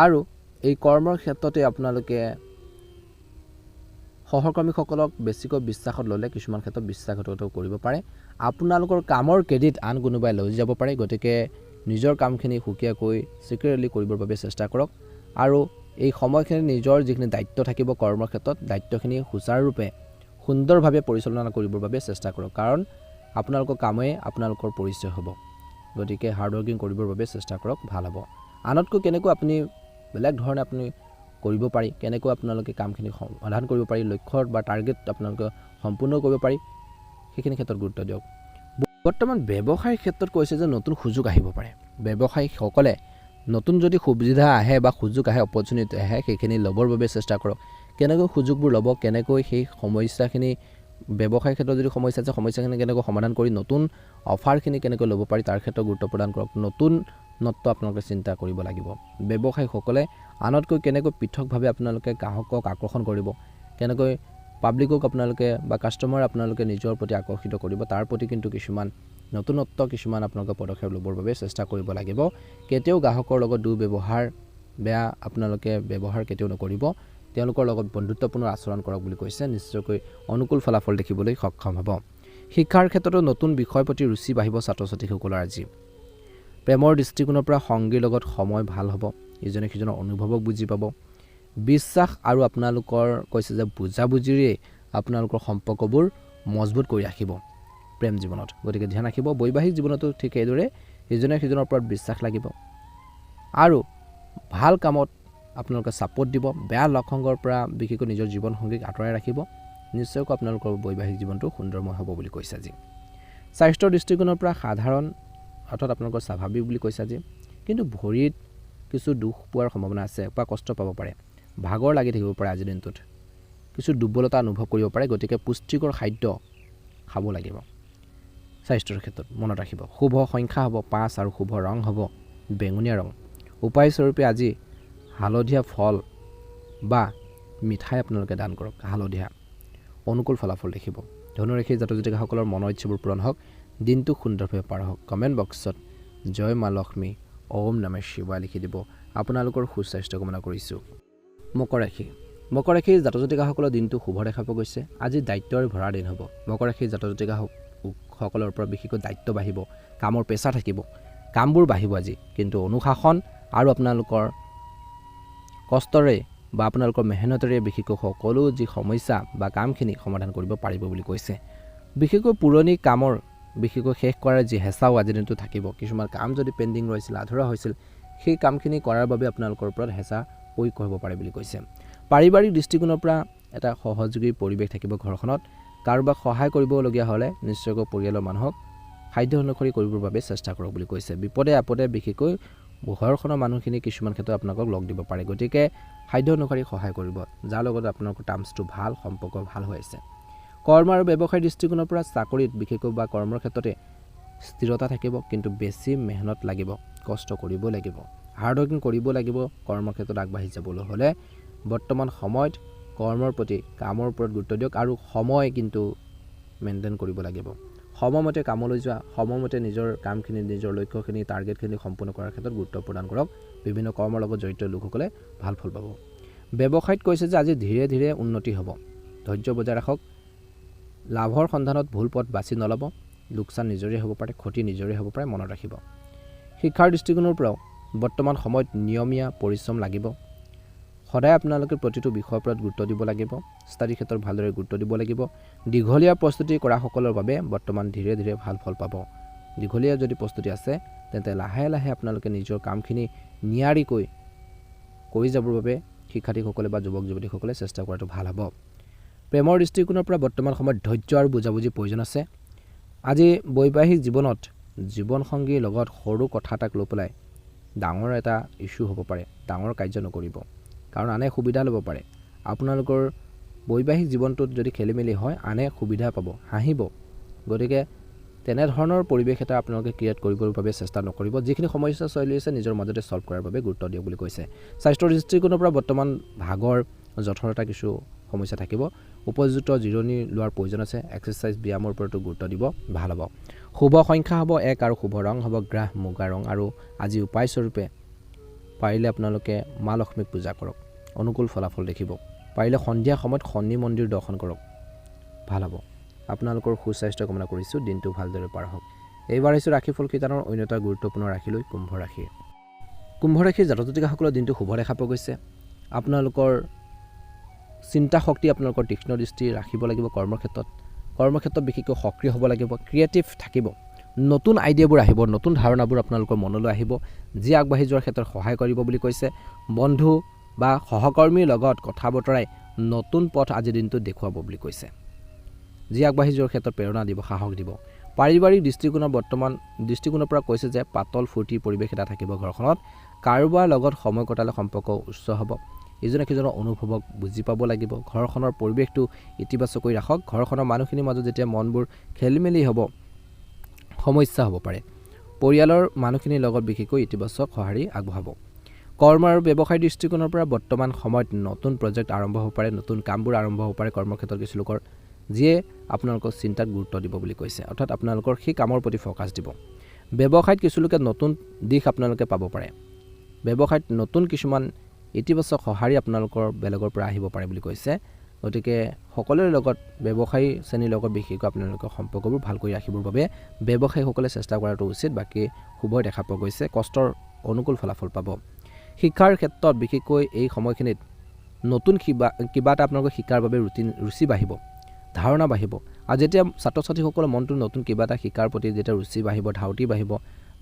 আৰু এই কৰ্মৰ ক্ষেত্ৰতে আপোনালোকে সহকৰ্মীসকলক বেছিকৈ বিশ্বাসত ল'লে কিছুমান ক্ষেত্ৰত বিশ্বাসঘাতকতা কৰিব পাৰে। আপোনালোকৰ কামৰ ক্ৰেডিট আন কোনোবাই লৈ যাব পাৰে। গতিকে নিজৰ কামখিনি সুকীয়াকৈ চিক্ৰেটলি কৰিবৰ বাবে চেষ্টা কৰক। আৰু এই সময়খিনি নিজৰ যিখিনি দায়িত্ব থাকিব কৰ্মৰ ক্ষেত্ৰত, দায়িত্বখিনি সুচাৰুৰূপে সুন্দৰভাৱে পৰিচালনা কৰিবৰ বাবে চেষ্টা কৰক। কাৰণ আপোনালোকৰ কামেই আপোনালোকৰ পৰিচয় হ'ব। গতিকে হাৰ্ডৱৰ্কিং কৰিবৰ বাবে চেষ্টা কৰক, ভাল হ'ব। আনতকৈ কেনেকৈ আপুনি বেলেগ ধৰণে আপুনি কৰিব পাৰি, কেনেকৈ আপোনালোকে কামখিনি সমাধান কৰিব পাৰি, লক্ষ্য বা টাৰ্গেট আপোনালোকে সম্পূৰ্ণ কৰিব পাৰি, সেইখিনি ক্ষেত্ৰত গুৰুত্ব দিয়ক। বৰ্তমান ব্যৱসায়ৰ ক্ষেত্ৰত কৈছে যে নতুন সুযোগ আহিব পাৰে। ব্যৱসায়ীসকলে নতুন যদি সুবিধা আহে বা সুযোগ আহে, অপৰচুনিটি আহে, সেইখিনি ল'বৰ বাবে চেষ্টা কৰক। কেনেকৈ সুযোগবোৰ ল'ব, কেনেকৈ সেই সমস্যাখিনি ব্যৱসায়ৰ ক্ষেত্ৰত যদি সমস্যা আছে, সমস্যাখিনি কেনেকৈ সমাধান কৰি নতুন অফাৰখিনি কেনেকৈ ল'ব পাৰি তাৰ ক্ষেত্ৰত গুৰুত্ব প্ৰদান কৰক। নতুনত্ব আপোনালোকে চিন্তা কৰিব লাগিব। ব্যৱসায়ীসকলে আনতকৈ কেনেকৈ পৃথকভাৱে আপোনালোকে গ্ৰাহকক আকৰ্ষণ কৰিব, কেনেকৈ পাব্লিকক আপোনালোকে বা কাষ্টমাৰ আপোনালোকে নিজৰ প্ৰতি আকৰ্ষিত কৰিব, তাৰ প্ৰতি কিন্তু কিছুমান নতুনত্ব কিছুমান আপোনালোকে পদক্ষেপ ল'বৰ বাবে চেষ্টা কৰিব লাগিব। কেতিয়াও গ্ৰাহকৰ লগত দুৰ্ব্যৱহাৰ, বেয়া আপোনালোকে ব্যৱহাৰ কেতিয়াও নকৰিব। তেওঁলোকৰ লগত বন্ধুত্বপূৰ্ণ আচৰণ কৰক বুলি কৈছে। নিশ্চয়কৈ অনুকূল ফলাফল দেখিবলৈ সক্ষম হ'ব। শিক্ষাৰ ক্ষেত্ৰতো নতুন বিষয়ৰ প্ৰতি ৰুচি বাঢ়িব ছাত্ৰ ছাত্ৰীসকলৰ আজি। প্ৰেমৰ দৃষ্টিকোণৰ পৰা সংগীৰ লগত সময় ভাল হ'ব, ইজনে সিজনৰ অনুভৱক বুজি পাব। বিশ্বাস আৰু আপোনালোকৰ কৈছে যে বুজাবুজিৰে আপোনালোকৰ সম্পৰ্কবোৰ মজবুত কৰি ৰাখিব প্ৰেম জীৱনত। গতিকে ধ্যান ৰাখিব। বৈবাহিক জীৱনতো ঠিক এইদৰে ইজনে সিজনৰ ওপৰত বিশ্বাস লাগিব আৰু ভাল কামত আপোনালোকে ছাপোৰ্ট দিব। বেয়া লক্ষণৰ পৰা বিশেষকৈ নিজৰ জীৱনসংগীক আঁতৰাই ৰাখিব। নিশ্চয়কৈ আপোনালোকৰ বৈবাহিক জীৱনটো সুন্দৰময় হ'ব বুলি কৈছে আজি। স্বাস্থ্যৰ দৃষ্টিকোণৰ পৰা সাধাৰণ অৰ্থাৎ আপোনালোকৰ স্বাভাৱিক বুলি কৈছে আজি। কিন্তু ভৰিত কিছু দুখ পোৱাৰ সম্ভাৱনা আছে বা কষ্ট পাব পাৰে, ভাগৰ লাগি থাকিব পাৰে আজিৰ দিনটোত, কিছু দুৰ্বলতা অনুভৱ কৰিব পাৰে। গতিকে পুষ্টিকৰ খাদ্য খাব লাগিব। স্বাস্থ্যৰ ক্ষেত্ৰত মনত ৰাখিব। শুভ সংখ্যা হ'ব 5 আৰু শুভ ৰং হ'ব বেঙুনীয়া ৰং। উপায়স্বৰূপে আজি হালধীয়া ফল বা মিঠাই আপোনালোকে দান কৰক, হালধীয়া। অনুকূল ফলাফল দেখিব। ধনুৰাশিৰ জাতক জাতিকাসকলৰ মনৰ ইচ্ছাবোৰ পূৰণ হওক, দিনটো সুন্দৰভাৱে পাৰ হওক। কমেণ্ট বক্সত জয় মা লক্ষ্মী ওম নমঃ শিৱায় লিখি দিব। আপোনালোকৰ সুস্বাস্থ্য কামনা কৰিছোঁ। মকৰ ৰাশি, মকৰ ৰাশিৰ জাতক জাতিকাসকলৰ দিনটো শুভ দেখা পোৱা গৈছে। আজি দায়িত্বৰে ভৰা দিন হ'ব। মকৰ ৰাশিৰ জাতক জাতিকাসকলৰ ওপৰত বিশেষকৈ দায়িত্ব বাঢ়িব, কামৰ প্ৰেছাৰ থাকিব, কামবোৰ বাঢ়িব আজি। কিন্তু অনুশাসন আৰু আপোনালোকৰ কষ্টৰে বা আপোনালোকৰ মেহনতেৰে বিশেষকৈ সকলো যি সমস্যা বা কামখিনি সমাধান কৰিব পাৰিব বুলি কৈছে। বিশেষকৈ পুৰণি কামৰ বিশেষকৈ শেষ কৰাৰ যি হেঁচাও আজিৰ দিনটো থাকিব। কিছুমান কাম যদি পেণ্ডিং ৰৈছিল, আধৰুৱা হৈছিল, সেই কামখিনি কৰাৰ বাবে আপোনালোকৰ ওপৰত হেঁচা প্ৰয়োগ কৰিব পাৰে বুলি কৈছে। পাৰিবাৰিক দৃষ্টিকোণৰ পৰা এটা সহযোগী পৰিৱেশ থাকিব ঘৰখনত। কাৰোবাক সহায় কৰিবলগীয়া হ'লে নিশ্চয়কৈ পৰিয়ালৰ মানুহক সাধ্য অনুসৰি কৰিবৰ বাবে চেষ্টা কৰক বুলি কৈছে। বিপদে আপদে বিশেষকৈ ঘৰখনৰ মানুহখিনি কিছুমান ক্ষেত্ৰত আপোনালোকক লগ দিব পাৰে। গতিকে সাধ্য অনুসৰি সহায় কৰিব, যাৰ লগত আপোনালোকৰ টাৰ্মছটো ভাল, সম্পৰ্ক ভাল হৈ আছে। কৰ্ম আৰু ব্যৱসায়ৰ দৃষ্টিকোণৰ পৰা চাকৰিত বিশেষকৈ বা কৰ্মৰ ক্ষেত্ৰতে স্থিৰতা থাকিব। কিন্তু বেছি মেহনত লাগিব, কষ্ট কৰিব লাগিব, হাৰ্ডৱৰ্কিং কৰিব লাগিব। কৰ্মৰ ক্ষেত্ৰত আগবাঢ়ি যাবলৈ হ'লে বৰ্তমান সময়ত কৰ্মৰ প্ৰতি, কামৰ ওপৰত গুৰুত্ব দিয়ক আৰু সময় কিন্তু মেইনটেইন কৰিব লাগিব। সময়মতে কামলৈ যোৱা, সময়মতে নিজৰ কামখিনি, নিজৰ লক্ষ্যখিনি, টাৰ্গেটখিনি সম্পূৰ্ণ কৰাৰ ক্ষেত্ৰত গুৰুত্ব প্ৰদান কৰক। বিভিন্ন কৰ্মৰ লগত জড়িত লোকসকলে ভাল ফল পাব। ব্যৱসায়ত কৈছে যে আজি ধীৰে ধীৰে উন্নতি হ'ব, ধৈৰ্য বজাই ৰাখক। লাভৰ সন্ধানত ভুল পথ বাছি নল'ব। লোকচান নিজৰে হ'ব পাৰে, ক্ষতি নিজৰে হ'ব পাৰে, মনত ৰাখিব। শিক্ষাৰ দৃষ্টিকোণৰ পৰাও বৰ্তমান সময়ত নিয়মীয়া পৰিশ্ৰম লাগিব। সদায় আপোনালোকে প্ৰতিটো বিষয়ৰ ওপৰত গুৰুত্ব দিব লাগিব। ষ্টাডি ক্ষেত্ৰত ভালদৰে গুৰুত্ব দিব লাগিব। দীঘলীয়া প্ৰস্তুতি কৰাসকলৰ বাবে বৰ্তমান ধীৰে ধীৰে ভাল ফল পাব। দীঘলীয়া যদি প্ৰস্তুতি আছে তেন্তে লাহে লাহে আপোনালোকে নিজৰ কামখিনি নিয়াৰিকৈ কৰি যাবৰ বাবে শিক্ষাৰ্থীসকলে বা যুৱক যুৱতীসকলে চেষ্টা কৰাটো ভাল হ'ব। প্ৰেমৰ দৃষ্টিকোণৰ পৰা বৰ্তমান সময়ত ধৈৰ্য আৰু বুজাবুজিৰ প্ৰয়োজন আছে। আজি বৈবাহিক জীৱনত জীৱনসংগীৰ লগত সৰু কথা এটাক লৈ পেলাই ডাঙৰ এটা ইছ্যু হ'ব পাৰে। ডাঙৰ কাৰ্য নকৰিব, কাৰণ আনে সুবিধা ল'ব পাৰে। আপোনালোকৰ বৈবাহিক জীৱনটোত যদি খেলিমেলি হয় আনে সুবিধা পাব, হাঁহিব। গতিকে তেনেধৰণৰ পৰিৱেশ এটা আপোনালোকে ক্ৰিয়েট কৰিবৰ বাবে চেষ্টা নকৰিব। যিখিনি সমস্যা চলি আছে নিজৰ মাজতে ছল্ভ কৰাৰ বাবে গুৰুত্ব দিয়ক বুলি কৈছে। স্বাস্থ্যৰ দৃষ্টিকোণৰ পৰা বৰ্তমান ভাগৰ জঠৰতা কিছু সমস্যা থাকিব। উপযুক্ত জিৰণি লোৱাৰ প্ৰয়োজন আছে। এক্সাৰচাইজ ব্যায়ামৰ ওপৰতো গুৰুত্ব দিব, ভাল হ'ব। শুভ সংখ্যা হ'ব 1 আৰু শুভ ৰং হ'ব গ্ৰাহ মুগা ৰং। আৰু আজি উপায়স্বৰূপে পাৰিলে আপোনালোকে মা লক্ষ্মীক পূজা কৰক, অনুকূল ফলাফল দেখিব। পাৰিলে সন্ধিয়া সময়ত শনি মন্দিৰ দৰ্শন কৰক, ভাল হ'ব। আপোনালোকৰ সুস্বাস্থ্য কামনা কৰিছোঁ। দিনটো ভালদৰে পাৰ হওক। এইবাৰ আহিছোঁ ৰাশিফল শিতানৰ অন্য এটা গুৰুত্বপূৰ্ণ ৰাশিলৈ, কুম্ভ ৰাশি। কুম্ভ ৰাশিৰ জাতক জাতিকাসকলৰ দিনটো শুভ দেখা পোৱা গৈছে। আপোনালোকৰ চিন্তা শক্তি, আপোনালোকৰ তীক্ষ্ণ দৃষ্টি ৰাখিব লাগিব। কৰ্মক্ষেত্ৰত বিশেষকৈ সক্ৰিয় হ'ব লাগিব। ক্ৰিয়েটিভ থাকিব। নতুন আইডিয়াবোৰ আহিব, নতুন ধাৰণাবোৰ আপোনালোকৰ মনলৈ আহিব, যি আগবাঢ়ি যোৱাৰ ক্ষেত্ৰত সহায় কৰিব বুলি কৈছে। বন্ধু বা সহকৰ্মীৰ লগত কথা বতৰাই নতুন পথ আজিৰ দিনটোত দেখুৱাব বুলি কৈছে। যি আগবাঢ়ি যোৱাৰ ক্ষেত্ৰত প্ৰেৰণা দিব, সাহস দিব। পাৰিবাৰিক দৃষ্টিকোণৰ পৰা কৈছে যে পাতল ফূৰ্তিৰ পৰিৱেশ এটা থাকিব ঘৰখনত। কাৰোবাৰ লগত সময় কটালে সম্পৰ্ক উচ্চ হ'ব। ইজনে সিজনৰ অনুভৱক বুজি পাব লাগিব। ঘৰখনৰ পৰিৱেশটো ইতিবাচক কৰি ৰাখক। ঘৰখনৰ মানুহখিনিৰ মাজত যেতিয়া মনবোৰ খেলিমেলি হ'ব, সমস্যা হ'ব পাৰে। পৰিয়ালৰ মানুহখিনিৰ লগত বিশেষকৈ ইতিবাচক সঁহাৰি আগবঢ়াব। কৰ্ম আৰু ব্যৱসায়িক দৃষ্টিকোণৰ পৰা বৰ্তমান সময়ত নতুন প্ৰজেক্ট আৰম্ভ হ'ব পাৰে, নতুন কামবোৰ আৰম্ভ হ'ব পাৰে কৰ্মক্ষেত্ৰত কিছু লোকৰ, যিয়ে আপোনালোকৰ চিন্তাত গুৰুত্ব দিব বুলি কৈছে। অৰ্থাৎ আপোনালোকৰ সেই কামৰ প্ৰতি ফ'কাছ দিব। ব্যৱসায়ত কিছু লোকে নতুন দিশ আপোনালোকে পাব পাৰে। ব্যৱসায়ত নতুন কিছুমান ইতিবাচক সঁহাৰি আপোনালোকৰ বেলেগৰ পৰা আহিব পাৰে বুলি কৈছে। গতিকে সকলোৰে লগত ব্যৱসায়ী শ্ৰেণীৰ লগত বিশেষকৈ আপোনালোকৰ সম্পৰ্কবোৰ ভাল কৰি ৰাখিবৰ বাবে ব্যৱসায়ীসকলে চেষ্টা কৰাটো উচিত। বাকী শুভই দেখা পোৱা গৈছে। কষ্টৰ অনুকূল ফলাফল পাব। শিক্ষাৰ ক্ষেত্ৰত বিশেষকৈ এই সময়খিনিত নতুন কিবা এটা আপোনালোকৰ শিকাৰ বাবে ৰুচি বাঢ়িব, ধাৰণা বাঢ়িব। আৰু যেতিয়া ছাত্ৰ ছাত্ৰীসকলৰ মনটো নতুন কিবা এটা শিকাৰ প্ৰতি যেতিয়া ৰুচি বাঢ়িব, ধাউতি বাঢ়িব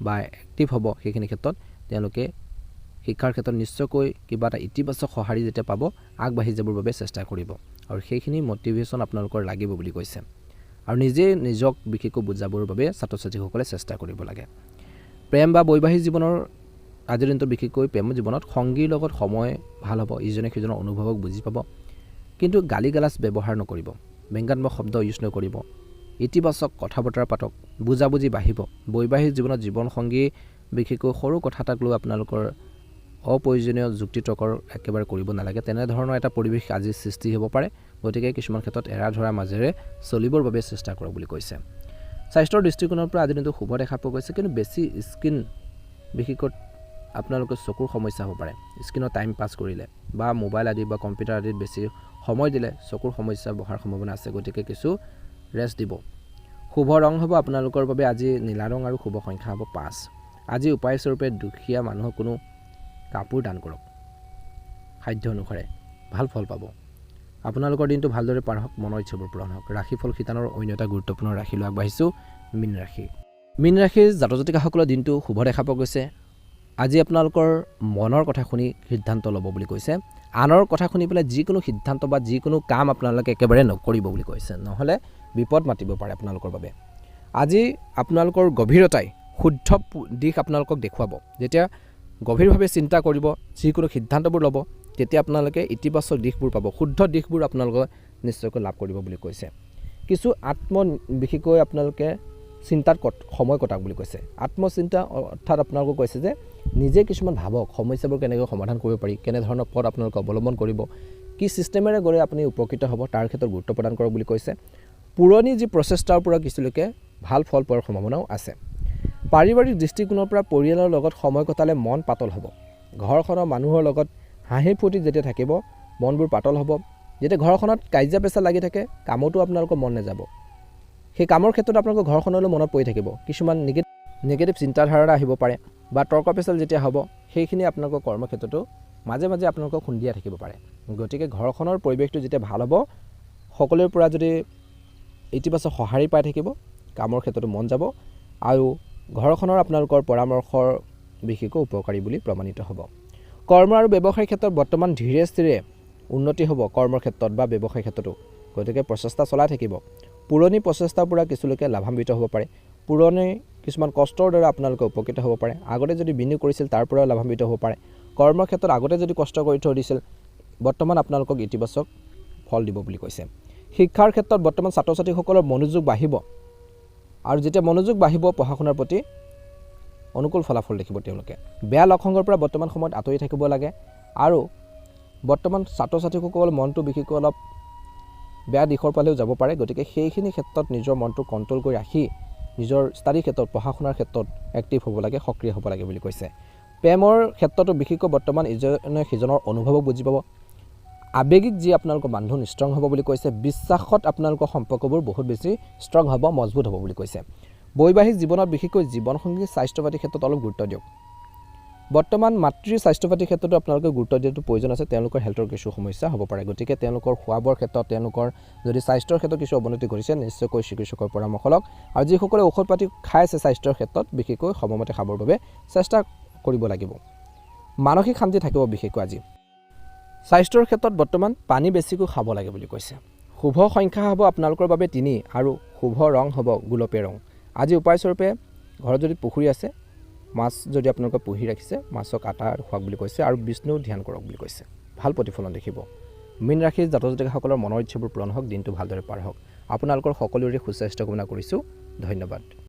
বা এক্টিভ হ'ব, সেইখিনি ক্ষেত্ৰত তেওঁলোকে শিক্ষাৰ ক্ষেত্ৰত নিশ্চয়কৈ কিবা এটা ইতিবাচক সঁহাৰি যেতিয়া পাব, আগবাঢ়ি যাবৰ বাবে চেষ্টা কৰিব। আৰু সেইখিনি মটিভেশ্যন আপোনালোকৰ লাগিব বুলি কৈছে। আৰু নিজক বিশেষকৈ বুজাবৰ বাবে ছাত্ৰ ছাত্ৰীসকলে চেষ্টা কৰিব লাগে। প্ৰেম বা বৈবাহিক জীৱনৰ আজিৰ দিনটো বিশেষকৈ প্ৰেম জীৱনত সংগীৰ লগত সময় ভাল হ'ব। ইজনে সিজনৰ অনুভৱক বুজি পাব। কিন্তু গালি গালাজ ব্যৱহাৰ নকৰিব, ব্যংগাত্মক শব্দ ইউজ নকৰিব। ইতিবাচক কথা বতৰা পাতক, বুজাবুজি বাঢ়িব। বৈবাহিক জীৱনত জীৱনসংগী বিশেষকৈ সৰু কথা এটাক লৈ আপোনালোকৰ অপ্ৰয়োজনীয় যুক্তি তৰ্কৰ একেবাৰে কৰিব নালাগে। তেনেধৰণৰ এটা পৰিৱেশ আজি সৃষ্টি হ'ব পাৰে। গতিকে কিছুমান ক্ষেত্ৰত এৰা ধৰাৰ মাজেৰে চলিবৰ বাবে চেষ্টা কৰক বুলি কৈছে। স্বাস্থ্যৰ দৃষ্টিকোণৰ পৰা আজিৰ দিনটো শুভ দেখা পোৱা গৈছে। কিন্তু বেছি স্ক্ৰীন, বিশেষকৈ আপোনালোকৰ চকুৰ সমস্যা হ'ব পাৰে। স্ক্ৰীনত টাইম পাছ কৰিলে বা মোবাইল আদি বা কম্পিউটাৰ আদিত বেছি সময় দিলে চকুৰ সমস্যা বহাৰ সম্ভাৱনা আছে। গতিকে কিছু ৰেষ্ট দিব। শুভ ৰং হ'ব আপোনালোকৰ বাবে আজি নীলা ৰং আৰু শুভ সংখ্যা হ'ব 5। আজি উপায়স্বৰূপে দুখীয়া মানুহক কোনো কাপোৰ দান কৰক। সাধ্য অনুসাৰে ভাল ফল পাব। আপোনালোকৰ দিনটো ভালদৰে পাৰ হওক, মনৰ ইচ্ছাবোৰ পূৰণ হওক। ৰাশিফল শিতানৰ অন্য এটা গুৰুত্বপূৰ্ণ ৰাশিলৈ আগবাঢ়িছোঁ, মীন ৰাশি। মীন ৰাশিৰ জাতক জাতিকাসকলৰ দিনটো শুভ দেখা পোৱা গৈছে। আজি আপোনালোকৰ মনৰ কথা শুনি সিদ্ধান্ত ল'ব বুলি কৈছে। আনৰ কথা শুনি পেলাই যিকোনো সিদ্ধান্ত বা যিকোনো কাম আপোনালোকে একেবাৰে নকৰিব বুলি কৈছে, নহ'লে বিপদ মাতিব পাৰে আপোনালোকৰ বাবে। আজি আপোনালোকৰ গভীৰতাই শুদ্ধ দিশ আপোনালোকক দেখুৱাব। যেতিয়া গভীৰভাৱে চিন্তা কৰিব, যিকোনো সিদ্ধান্তবোৰ ল'ব, তেতিয়া আপোনালোকে ইতিবাচক দিশবোৰ পাব, শুদ্ধ দিশবোৰ আপোনালোকে নিশ্চয়কৈ লাভ কৰিব বুলি কৈছে। কিছু বিশেষকৈ আপোনালোকে চিন্তাত সময় কটাওক বুলি কৈছে। আত্মচিন্তা অৰ্থাৎ আপোনালোকক কৈছে যে নিজে কিছুমান ভাবক, সমস্যাবোৰ কেনেকৈ সমাধান কৰিব পাৰি, কেনেধৰণৰ পথ আপোনালোকে অৱলম্বন কৰিব, কি ছিষ্টেমেৰে গ'লে আপুনি উপকৃত হ'ব, তাৰ ক্ষেত্ৰত গুৰুত্ব প্ৰদান কৰক বুলি কৈছে। পুৰণি যি প্ৰচেষ্টাৰ পৰা কিছুলোকে ভাল ফল পোৱাৰ সম্ভাৱনাও আছে। পাৰিবাৰিক দৃষ্টিকোণৰ পৰা পৰিয়ালৰ লগত সময় কটালে মন পাতল হ'ব। ঘৰখনৰ মানুহৰ লগত হাঁহি ফূৰ্তি যেতিয়া থাকিব, মনবোৰ পাতল হ'ব। যেতিয়া ঘৰখনত কাজিয়া পেচাল লাগি থাকে, কামতো আপোনালোকৰ মন নাযাব। সেই কামৰ ক্ষেত্ৰত আপোনালোকৰ ঘৰখনলৈ মনত পৰি থাকিব কিছুমান নিগেটিভ চিন্তাধাৰা আহিব পাৰে বা তৰ্ক পেচাল যেতিয়া হ'ব সেইখিনি আপোনালোকৰ কৰ্মক্ষেত্ৰতো মাজে মাজে আপোনালোকক খুন্দিয়াই থাকিব পাৰে গতিকে ঘৰখনৰ পৰিৱেশটো যেতিয়া ভাল হ'ব সকলোৰে পৰা যদি ইতিবাচক সঁহাৰি পাই থাকিব কামৰ ক্ষেত্ৰতো মন যাব আৰু ঘৰখনৰ আপোনালোকৰ পৰামৰ্শৰ বিশেষকৈ উপকাৰী বুলি প্ৰমাণিত হ'ব কৰ্ম আৰু ব্যৱসায়ৰ ক্ষেত্ৰত বৰ্তমান ধীৰে স্থিৰে উন্নতি হ'ব কৰ্মৰ ক্ষেত্ৰত বা ব্যৱসায়ৰ ক্ষেত্ৰতো গতিকে প্ৰচেষ্টা চলাই থাকিব পুৰণি প্ৰচেষ্টাৰ পৰা কিছুলোকে লাভান্বিত হ'ব পাৰে পুৰণি কিছুমান কষ্টৰ দ্বাৰা আপোনালোকে উপকৃত হ'ব পাৰে আগতে যদি বিনিয়োগ কৰিছিল তাৰ পৰাও লাভান্বিত হ'ব পাৰে কৰ্মৰ ক্ষেত্ৰত আগতে যদি কষ্ট কৰি থৈ দিছিল বৰ্তমান আপোনালোকক ইতিবাচক ফল দিব বুলি কৈছে শিক্ষাৰ ক্ষেত্ৰত বৰ্তমান ছাত্ৰ ছাত্ৰীসকলৰ মনোযোগ বাঢ়িব আৰু যেতিয়া মনোযোগ বাঢ়িব পঢ়া শুনাৰ প্ৰতি অনুকূল ফলাফল দেখিব তেওঁলোকে বেয়া লক্ষণৰ পৰা বৰ্তমান সময়ত আঁতৰি থাকিব লাগে আৰু বৰ্তমান ছাত্ৰ ছাত্ৰীসকলৰ মনটো বিশেষকৈ অলপ বেয়া দিশৰ ফালেও যাব পাৰে গতিকে সেইখিনি ক্ষেত্ৰত নিজৰ মনটো কণ্ট্ৰল কৰি ৰাখি নিজৰ ষ্টাডি ক্ষেত্ৰত পঢ়া শুনাৰ ক্ষেত্ৰত এক্টিভ হ'ব লাগে সক্ৰিয় হ'ব লাগে বুলি কৈছে প্ৰেমৰ ক্ষেত্ৰতো বিশেষকৈ বৰ্তমান ইজনে সিজনৰ অনুভৱক বুজি পাব আবেগিক যি আপোনালোকৰ বান্ধোন ষ্ট্ৰং হ'ব বুলি কৈছে বিশ্বাসত আপোনালোকৰ সম্পৰ্কবোৰ বহুত বেছি ষ্ট্ৰং হ'ব মজবুত হ'ব বুলি কৈছে বৈবাহিক জীৱনত বিশেষকৈ জীৱনসংগী স্বাস্থ্য পাতিৰ ক্ষেত্ৰত অলপ গুৰুত্ব দিয়ক বৰ্তমান মাতৃৰ স্বাস্থ্য পাতিৰ ক্ষেত্ৰতো আপোনালোকে গুৰুত্ব দিয়াটো প্ৰয়োজন আছে তেওঁলোকৰ হেল্থৰ কিছু সমস্যা হ'ব পাৰে গতিকে তেওঁলোকৰ খোৱা বোৱাৰ ক্ষেত্ৰত তেওঁলোকৰ যদি স্বাস্থ্যৰ ক্ষেত্ৰত কিছু অৱনতি ঘটিছে নিশ্চয়কৈ চিকিৎসকৰ পৰামৰ্শ লওক আৰু যিসকলে ঔষধ পাতি খাই আছে স্বাস্থ্যৰ ক্ষেত্ৰত বিশেষকৈ সময়মতে খাবৰ বাবে চেষ্টা কৰিব লাগিব মানসিক শান্তি থাকিব বিশেষকৈ আজি স্বাস্থ্যৰ ক্ষেত্ৰত বৰ্তমান পানী বেছিকৈ খাব লাগে বুলি কৈছে শুভ সংখ্যা হ'ব আপোনালোকৰ বাবে 3 আৰু শুভ ৰং হ'ব গোলপীয়া ৰং আজি উপায়স্বৰূপে ঘৰত যদি পুখুৰী আছে মাছ যদি আপোনালোকে পুহি ৰাখিছে মাছক আটা খুৱাওক বুলি কৈছে আৰু বিষ্ণু ধ্যান কৰক বুলি কৈছে ভাল প্ৰতিফলন দেখিব মীন ৰাশিৰ জাতক জাতিকাসকলৰ মনৰ ইচ্ছাবোৰ পূৰণ হওক দিনটো ভালদৰে পাৰ হওক আপোনালোকৰ সকলোৰে সুস্বাস্থ্য কামনা কৰিছোঁ ধন্যবাদ